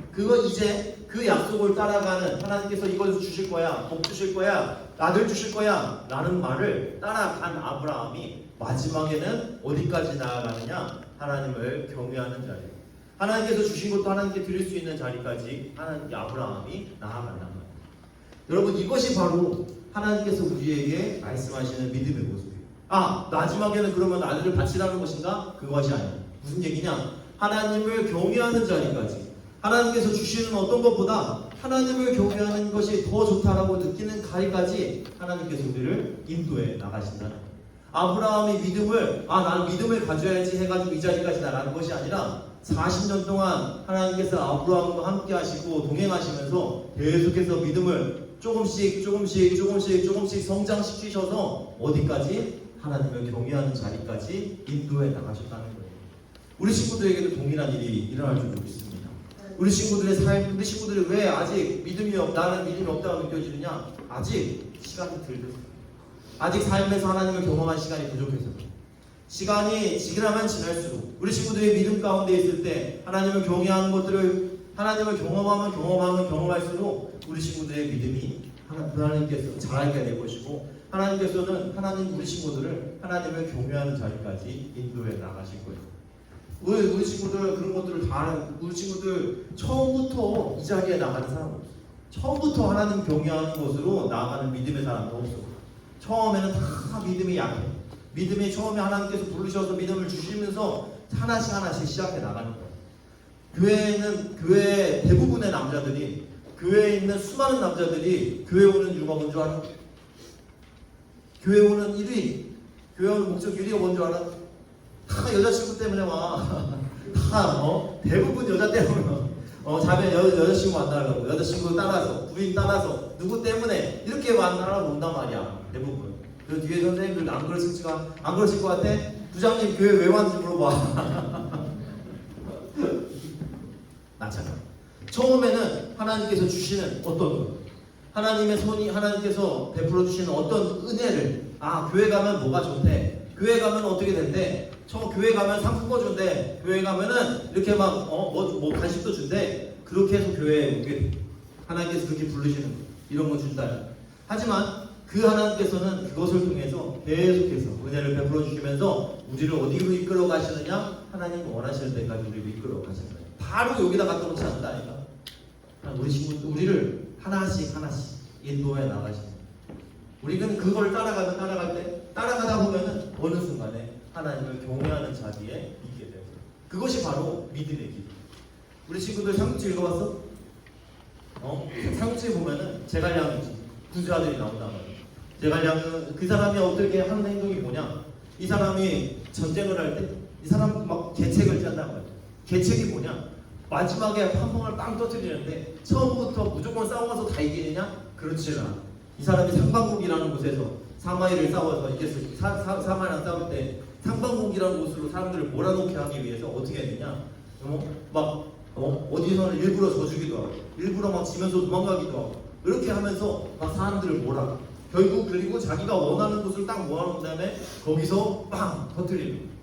이제 그 약속을 따라가는 하나님께서 이걸 주실 거야, 복 주실 거야, 아들 주실 거야 라는 말을 따라간 아브라함이 마지막에는 어디까지 나아가느냐? 하나님을 경외하는 자리, 하나님께서 주신 것도 하나님께 드릴 수 있는 자리까지 아브라함이 나아간단 말이에요. 여러분, 이것이 바로 하나님께서 우리에게 말씀하시는 믿음의 모습이에요. 마지막에는 그러면 아들을 바치라는 것인가? 그것이 아니에요. 무슨 얘기냐? 하나님을 경외하는 자리까지, 하나님께서 주시는 어떤 것보다 하나님을 경외하는 것이 더 좋다라고 느끼는 자리까지 하나님께서 우리를 인도해 나가신다는 거예요. 아브라함이 믿음을 나는 믿음을 가져야지 해가지고 이 자리까지 나가는 것이 아니라 40년 동안 하나님께서 아브라함과 함께 하시고 동행하시면서 계속해서 믿음을 조금씩 성장시키셔서 어디까지? 하나님을 경외하는 자리까지 인도해 나가셨다는 거예요. 우리 친구들에게도 동일한 일이 일어날 줄 믿습니다. 우리 친구들이 왜 아직 나는 믿음이 없다고 느껴지느냐? 아직 시간이 덜 됐어요. 아직 삶에서 하나님을 경험한 시간이 부족해서. 시간이 지나면 지날수록 우리 친구들이 믿음 가운데 있을 때 하나님을 경외하는 것들을 하나님을 경험할수록 우리 친구들의 믿음이 하나님께서 자라게 될 것이고, 하나님께서는 우리 친구들을 하나님을 경외하는 자리까지 인도해 나가실 거예요. 우리 친구들 그런 것들을 다 하는, 우리 친구들 처음부터 이 자리에 나가는 사람 없어. 처음부터 하나님 경외하는 것으로 나아가는 믿음의 사람도 없어. 처음에는 다 믿음이 약해. 믿음이 처음에 하나님께서 부르셔서 믿음을 주시면서 하나씩 시작해 나가는 거예요. 교회 대부분의 남자들이, 교회에 있는 수많은 남자들이 교회 오는 이유가 뭔 줄 알아? 교회 오는 목적 1위가 뭔 줄 알아? 다 여자친구 때문에 와. 대부분 여자 때문에 자매 여자친구 만나려고, 여자친구 따라서, 부인 따라서, 누구 때문에 이렇게 만나러 온단 말이야. 대부분. 그 뒤에 선생님들 안 그러실 것 같아? 부장님 교회 왜 왔는지 물어봐. 나처럼. 처음에는 하나님께서 주시는 어떤 것, 하나님께서 베풀어 주시는 어떤 은혜를, 교회 가면 뭐가 좋대, 교회 가면 어떻게 된대, 교회 가면 상품권 준대, 교회 가면은 이렇게 막 간식도 준대. 그렇게 해서 교회에 오게 돼. 하나님께서 그렇게 부르시는 거, 이런 거 준다. 하지만 그 하나님께서는 그것을 통해서 계속해서 은혜를 베풀어 주시면서 우리를 어디로 이끌어 가시느냐? 하나님 원하시는 데까지 우리를 이끌어 가시는 거예요. 바로 여기다 갖다 놓지 않는다니까. 우리 친구들, 우리를 하나씩 인도해 나가시는 거예요. 우리는 그걸 따라가다 보면은 어느 순간에 하나님을 경외하는 자리에 있게 돼요. 그것이 바로 믿음의 길. 우리 친구들 삼국지 읽어봤어? 삼국지에 보면은 제갈량 부자들이 나온단 말이에요. 제갈량은 그 사람이 어떻게 하는 행동이 뭐냐? 이 사람이 전쟁을 할 때 이 사람 막 계책을 짠단 말이에요. 계책이 뭐냐? 마지막에 한 방을 빵 터뜨리는데 처음부터 무조건 싸워서 다 이기느냐? 그렇지 않아. 이 사람이 상반국이라는 곳에서 사마이를 싸워서 이겼을 사마이랑 싸울 때 상반국이라는 곳으로 사람들을 몰아놓게 하기 위해서 어떻게 했느냐? 어디서는 일부러 져주기도 하고 일부러 막 지면서 도망가기도 하고 이렇게 하면서 막 사람들을 몰아. 결국 그리고 자기가 원하는 곳을 딱 모아놓은 다음에 거기서 빵 터뜨리는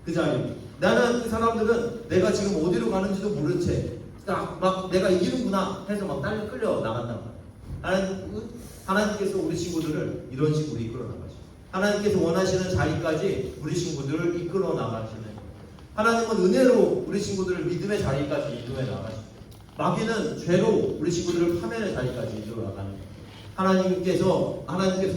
그 자리. 나는 그 사람들은 내가 지금 어디로 가는지도 모른 채 막 내가 이기는구나 해서 막 딸려 끌려 나간단 말이야. 하나님께서 우리 친구들을 이런 식으로 이끌어 나가시죠. 하나님께서 원하시는 자리까지 우리 친구들을 이끌어 나가시는 거예요. 하나님은 은혜로 우리 친구들을 믿음의 자리까지 인도해 나가시죠. 마귀는 죄로 우리 친구들을 파멸의 자리까지 인도해 나가는 거예요. 하나님께서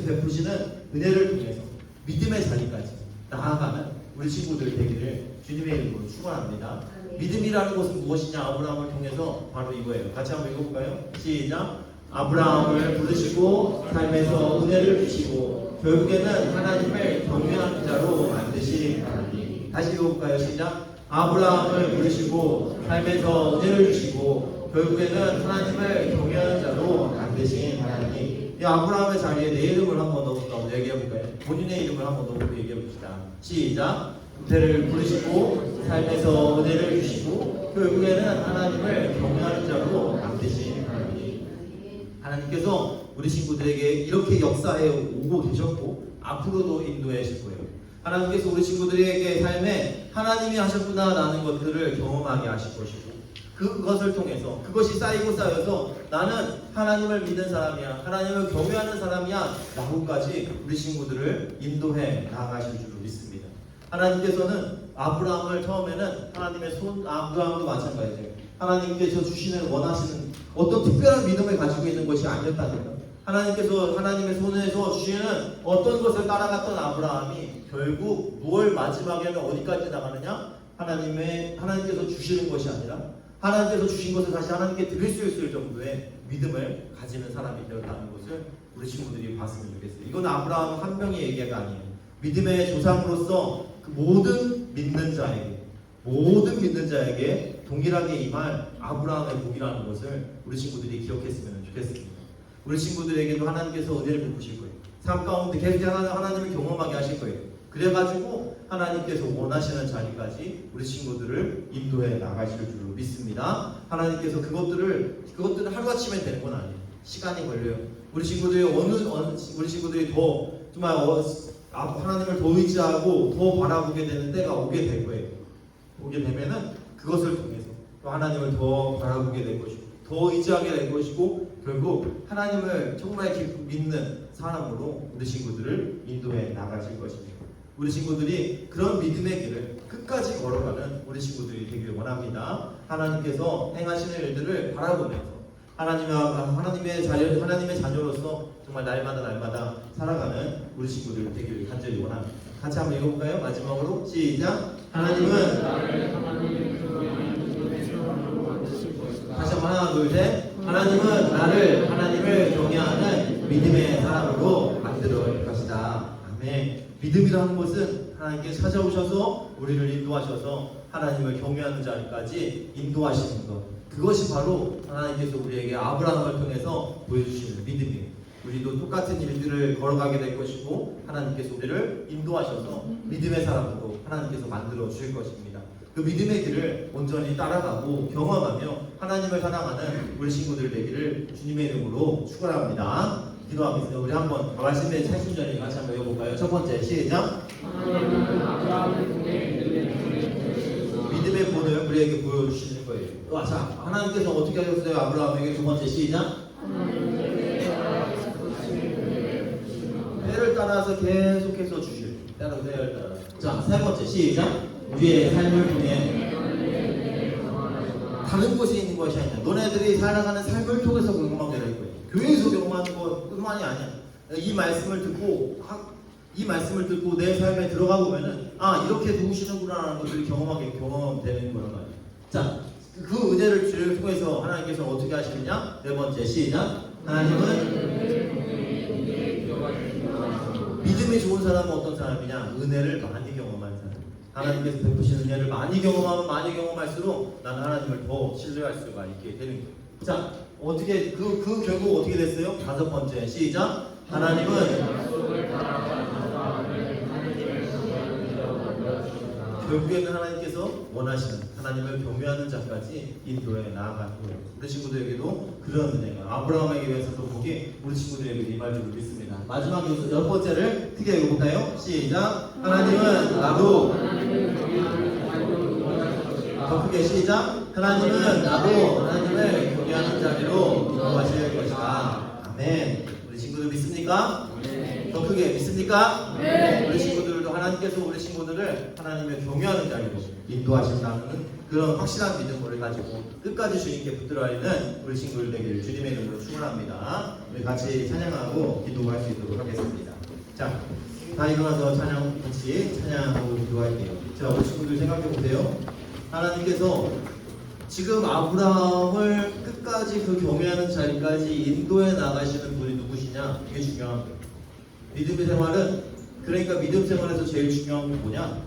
베푸시는 은혜를 통해서 믿음의 자리까지 나아가는 우리 친구들 되기를 주님의 이름으로 축원합니다. 믿음이라는 것은 무엇이냐? 아브라함을 통해서 바로 이거예요. 같이 한번 읽어볼까요? 시작. 아브라함을 부르시고 삶에서 은혜를 주시고 결국에는 하나님을 경외하는 자로 만드신 하나님. 다시 읽어볼까요? 시작. 아브라함을 부르시고 삶에서 은혜를 주시고 결국에는 하나님을 경외하는 자로 만드신 하나님. 이 아브라함의 자리에 내 이름을 한번 넣어서 얘기해볼까요? 본인의 이름을 한번 넣고 얘기해봅시다. 시작. 은혜를 부르시고 삶에서 은혜를 주시고 결국에는 하나님을 경외하는 자로 만드신 하나님. 하나님께서 우리 친구들에게 이렇게 역사해 오고 계셨고 앞으로도 인도해 주실 거예요. 하나님께서 우리 친구들에게 삶에 하나님이 하셨구나라는 것들을 경험하게 하실 것이고 그것을 통해서 그것이 쌓이고 쌓여서 나는 하나님을 믿는 사람이야, 하나님을 경외하는 사람이야 라고까지 우리 친구들을 인도해 나가실 줄로 믿습니다. 하나님께서는 아브라함을 처음에는 아브라함도 마찬가지예요. 하나님께서 주시는 원하시는 어떤 특별한 믿음을 가지고 있는 것이 아니었다는 것. 하나님께서 하나님의 손에서 주시는 어떤 것을 따라갔던 아브라함이 결국 무엇 마지막에는 어디까지 나가느냐? 하나님께서 주시는 것이 아니라 하나님께서 주신 것을 다시 하나님께 드릴 수 있을 정도의 믿음을 가지는 사람이 되었다는 것을 우리 친구들이 봤으면 좋겠어요. 이건 아브라함 한 명의 얘기가 아니에요. 믿음의 조상으로서 그 모든 믿는 자에게 동일하게 임할 아브라함의 복이라는 것을 우리 친구들이 기억했으면 좋겠습니다. 우리 친구들에게도 하나님께서 은혜를 베푸실 거예요. 삶 가운데 계속 하나님을 경험하게 하실 거예요. 그래가지고 하나님께서 원하시는 자리까지 우리 친구들을 인도해 나가실 줄로 믿습니다. 하나님께서 그것들을 하루아침에 되는 건 아니에요. 시간이 걸려요. 우리 친구들이 더 정말 하나님을 더 의지하고 더 바라보게 되는 때가 오게 될 거예요. 오게 되면은 그것을 통해서 또 하나님을 더 바라보게 될 것이고 더 의지하게 될 것이고 결국 하나님을 정말 믿는 사람으로 우리 친구들을 인도해 나가실 것입니다. 우리 친구들이 그런 믿음의 길을 끝까지 걸어가는 우리 친구들이 되기를 원합니다. 하나님께서 행하시는 일들을 바라보면서 하나님의 자녀로서 정말 날마다 살아가는 우리 친구들 되기를 간절히 원합니다. 같이 한번 읽어볼까요? 마지막으로 시작. 하나님은 다시 한번 하나 둘 셋. 하나님은 나를 하나님을 경외하는 믿음의 사람으로 만들어 것이다. 아멘. 믿음이라는 것은 하나님께 찾아오셔서 우리를 인도하셔서 하나님을 경외하는 자리까지 인도하시는 것. 그것이 바로 하나님께서 우리에게 아브라함을 통해서 보여주시는 믿음이에요. 우리도 똑같은 일들을 걸어가게 될 것이고 하나님께서 우리를 인도하셔서 믿음의 사람으로 하나님께서 만들어 주실 것입니다. 그 믿음의 길을 온전히 따라가고 경험하며 하나님을 사랑하는 우리 친구들 되기를 주님의 이름으로 축원합니다. 기도하겠습니다. 우리 한번 말씀의 살충전에 같이 한번 읽어볼까요? 첫 번째 시작. 믿음의 본을 우리에게 보여주시는 거예요. 자, 하나님께서 어떻게 하셨어요? 아브라함에게 두 번째 시작. 때를 따라서 계속해서 주실. 때를 따라서. 자, 세 번째 시작. 우리의 삶을 통해 다른 곳에 있는 것이 아니야. 너네들이 살아가는 삶을 통해서 경험하게 될 거야. 교회에서 경험하는 것뿐만이 아니야. 이 말씀을 듣고 내 삶에 들어가 보면은 이렇게 도우시는구나라는 것들을 경험되는 거란 말이야. 자, 그 은혜를 주를 통해서 하나님께서 어떻게 하시느냐? 네 번째 시작. 하나님은 믿음이 좋은 사람은 어떤 사람이냐? 은혜를 많이 경험한 사람. 하나님께서 베푸신 은혜를 많이 경험할수록 나는 하나님을 더 신뢰할 수가 있게 되는 거예요. 자, 어떻게 그 결국 어떻게 됐어요? 다섯 번째 시작. 하나님은 결국에는 하나님께서 원하시는 하나님을 경외하는 자까지 인도에 나아가는 거예요. 우리 친구들에게도 그런 은혜가 아브라함에게 위해서도 보기 우리 친구들에게도 임할 줄 믿습니다. 마지막 열 번째를 크게 읽어볼까요? 시작. 하나님은 나도 더 크게 시작. 하나님은 나도 하나님을 경외하는 자리로 인도하실 것이다. 아멘. 우리 친구들 믿습니까? 더 크게 믿습니까? 우리 친구들도 하나님께서 우리 친구들을 하나님의 경외하는 자리로 인도하신다는 그런 확실한 믿음을 가지고 끝까지 주님께 붙들어야 우리 친구들 되기를 주님의 이름으로 축원합니다. 우리 같이 찬양하고 기도할 수 있도록 하겠습니다. 자, 다 일어나서 같이 찬양하고 기도할게요. 자, 우리 친구들 생각해 보세요. 하나님께서 지금 아브라함을 끝까지 그 경외하는 자리까지 인도해 나가시는 분이 누구시냐? 이게 중요한 거예요. 믿음의 생활은 그러니까 믿음 생활에서 제일 중요한 게 뭐냐?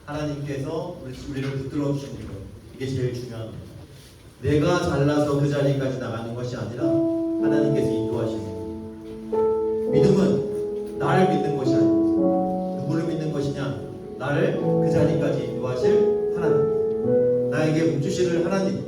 하나님께서 우리를 붙들어 주시는 거. 이게 제일 중요한 거예요. 내가 잘나서 그 자리까지 나가는 것이 아니라 하나님께서 인도하시는 거예요. 믿음은 나를 믿는 것이 아니에요. 누구를 믿는 것이냐? 나를 그 자리까지 인도하실 하나님. 나에게 복 주시는 하나님.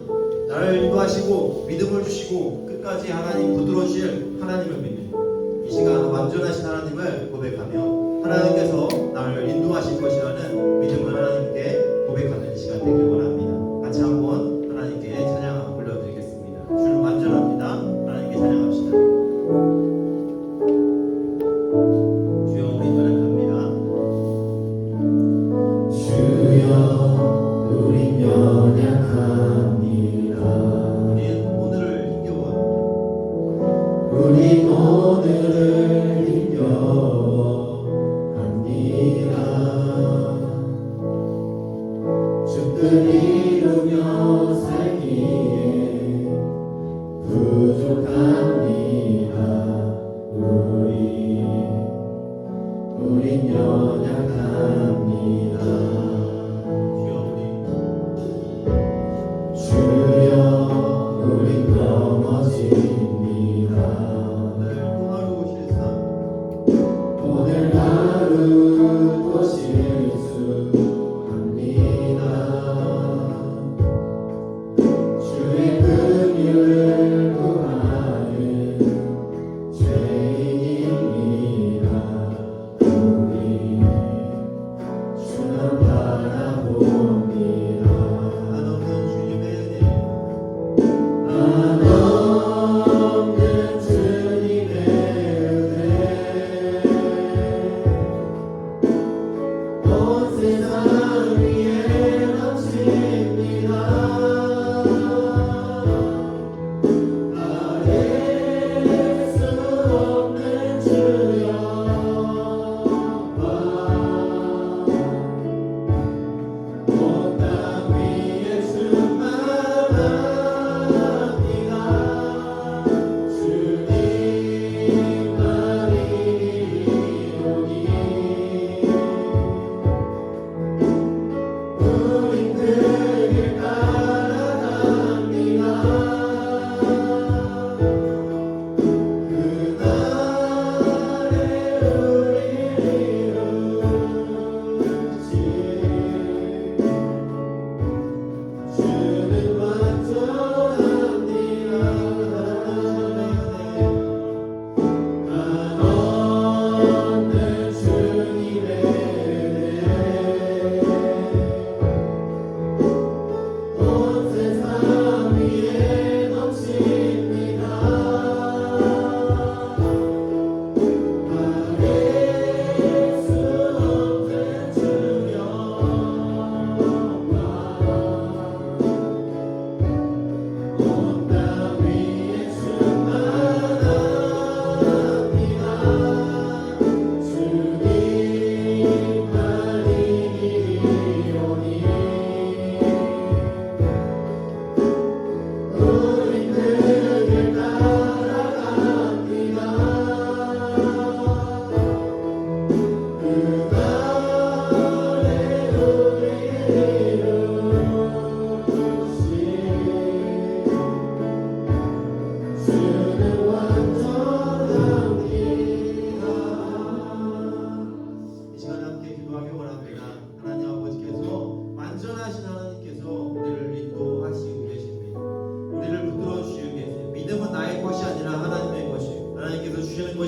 나를 인도하시고 믿음을 주시고 끝까지 하나님 붙들어 주실 하나님을 믿는 거예요. 이 시간 완전하신 하나님을 고백하며 하나님께서 나를 인도하실 것이라는 믿음을 하나님께 고백하는 시간 되길 원합니다. 같이 한번 하나님께 찬양 불러드리겠습니다. 주는 완전합니다. 하나님께 찬양합시다. 주여 우리 연약합니다. 주여 우린 연약합니다. 우린 오늘을 힘겨워합니다. 우린 오늘을 힘겨워합니다.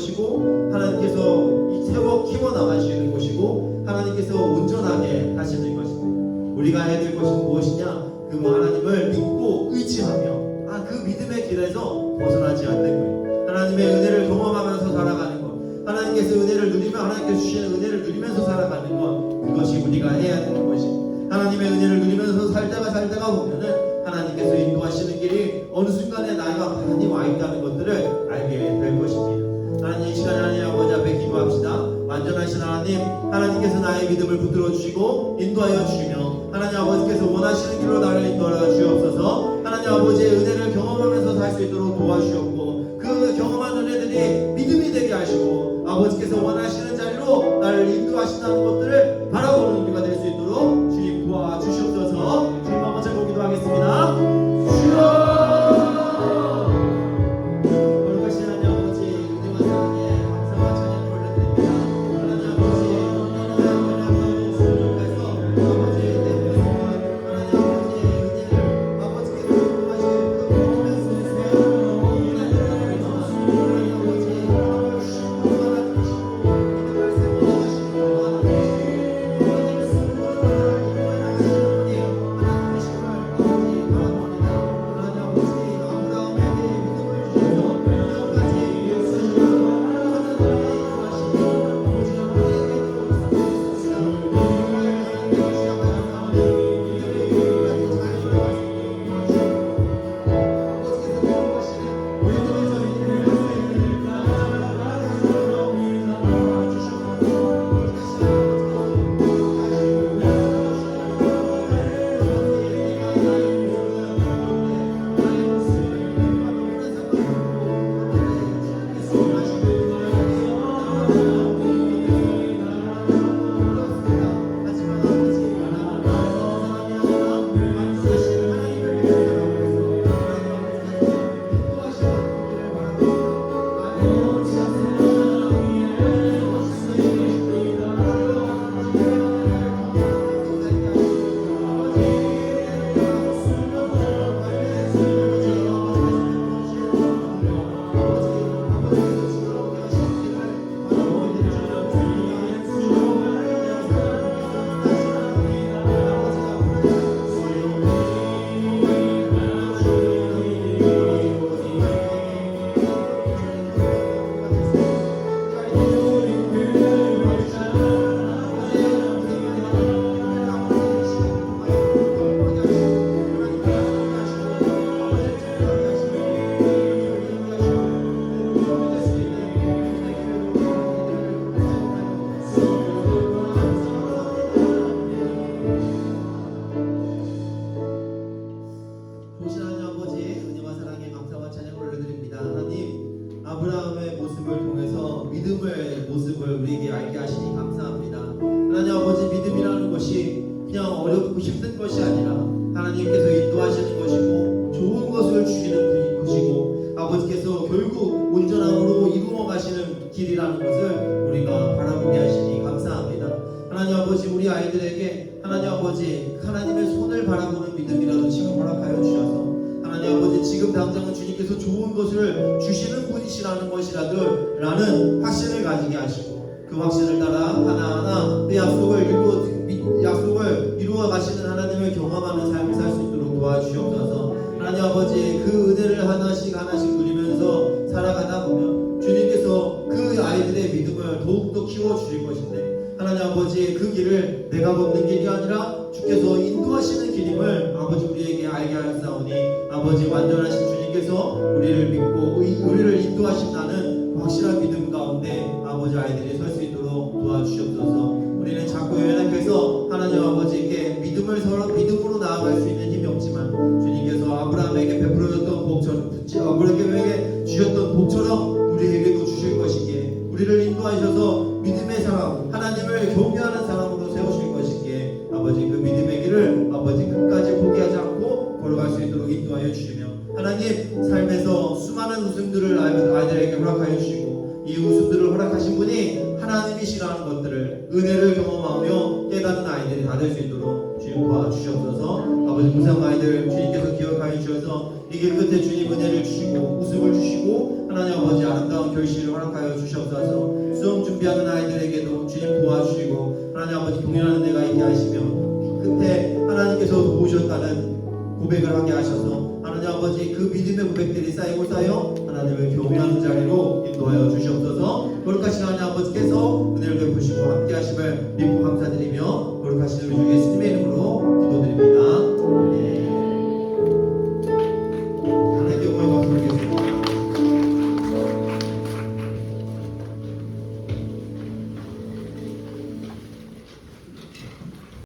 것이고 하나님께서 세워 키워나가시는 것이고 하나님께서 온전하게 하시는 것입니다. 우리가 해야 될 것은 무엇이냐? 그 하나님을 믿고 의지하며 그 믿음의 길에서 벗어나지 않는 거예요. 하나님의 은혜를 경험하면서 살아가는 것, 하나님께서 은혜를 누리며 하나님께서 주시는 은혜를 누리면서 살아가는 것, 그것이 우리가 해야 되는 것입니다. 하나님의 은혜를 누리면서 살다가 보면은 하나님께서 인도하시는 길이 어느 순간에 나이가 많이 와 있다는 것들을 알게 될 것입니다. 하나님 이 시간에 하나님 아버지 앞에 기도합시다. 완전하신 하나님, 하나님께서 나의 믿음을 붙들어 주시고 인도하여 주시며 하나님 아버지께서 원하시는 길로 나를 인도하여 주옵소서. 하나님 아버지의 은혜를 경험하면서 살 수 있도록 도와주셨고 그 경험한 은혜들이 믿음이 되게 하시고 아버지께서 원하시는 자리로 나를 인도하신다는 것들을 바라보는 우리가 될 수 있도록 주님 도와주시옵소서. 주님 한번 제고 기도하겠습니다. 주여 거룩하신 하나님 아버지 은혜와 사랑에 감사와 찬양을 올려드립니다. 하나님 아버지 하나님 주님께서 아버지의 내 평생과 하나님 아버지의 은혜를 아버지께서 공부하시는 그 보면서 아브라함의 모습을 통해서 믿음의 모습을 우리에게 알게 하시니 감사합니다. 하나님 아버지 믿음이라는 것이 그냥 어렵고 힘든 것이 아니라 하나님께서 인도하시는 것이고 좋은 것을 주시는 것이고 아버지께서 결국 온전함으로 이루어 가시는 길이라는 것을 우리가 바라보게 하시니 감사합니다. 하나님 아버지 우리 아이들에게 하나님 아버지 하나님의 손을 바라보는 믿음이라도 지금 허락하여 주셔서 하나님 아버지 지금 당장은 주님께서 좋은 것을 주시는 분이시라는 것이라도 라는 확신을 가지게 하시고 그 확신을 따라 하나하나 내 약속을 이루어 가시는 하나님을 경험하는 삶을 살 수 있도록 도와주시옵소서. 하나님 아버지 그 은혜를 하나씩 누리면서 살아가다 보면 주님께서 그 아이들의 믿음을 더욱더 키워주실 것인데 하나님 아버지 그 길을 내가 걷는 길이 아니라 주께서 인도하시는 길임을 아버지 우리에게 알게 하였사오니 아버지 완전하신 주님께서 우리를 믿고 우리를 인도하신다는 확실한 믿음 가운데 아버지 아이들이 설 수 있도록 도와주시옵소서. 우리는 자꾸 연약해서 하나님 아버지께 믿음으로 나아갈 수 있는 힘이 없지만 주님께서 아브라함에게 베풀어줬던 복처럼 아브라함에게 주셨던 복처럼 우리에게도 주실 것이기에 우리를 인도하셔서 믿음의 사람 하나님을 경외하는 사람으로 세우실 것이기에 아버지 그 믿음의 길을 아버지 끝까지 포기하지 않고 걸어갈 수 있도록 인도하여 주시며 하나님 삶에서 수많은 웃음들을 아이들에게 허락하여 주시고 이 웃음들을 허락하신 분이 하나님이시라는 것들을 은혜를 경험하며 깨닫는 아이들이 다 될 수 있도록 주님 도와주시옵소서. 아버지 무상 아이들 주님께서 기억하여 주셔서 이 길 끝에 주님 은혜를 주시고 웃음을 주시고 하나님 아버지 아름다운 결실을 허락하여 주시옵소서. 수험 준비하는 아이들에게도 주님 도와주시고 하나님 아버지 동행하는 데가 있게 하시며 끝에 하나님께서 도우셨다는 고백을 하게 하셔서 하나님 아버지 그 믿음의 고백들이 쌓이고 쌓여 하나님을 경외하는 자리로 인도하여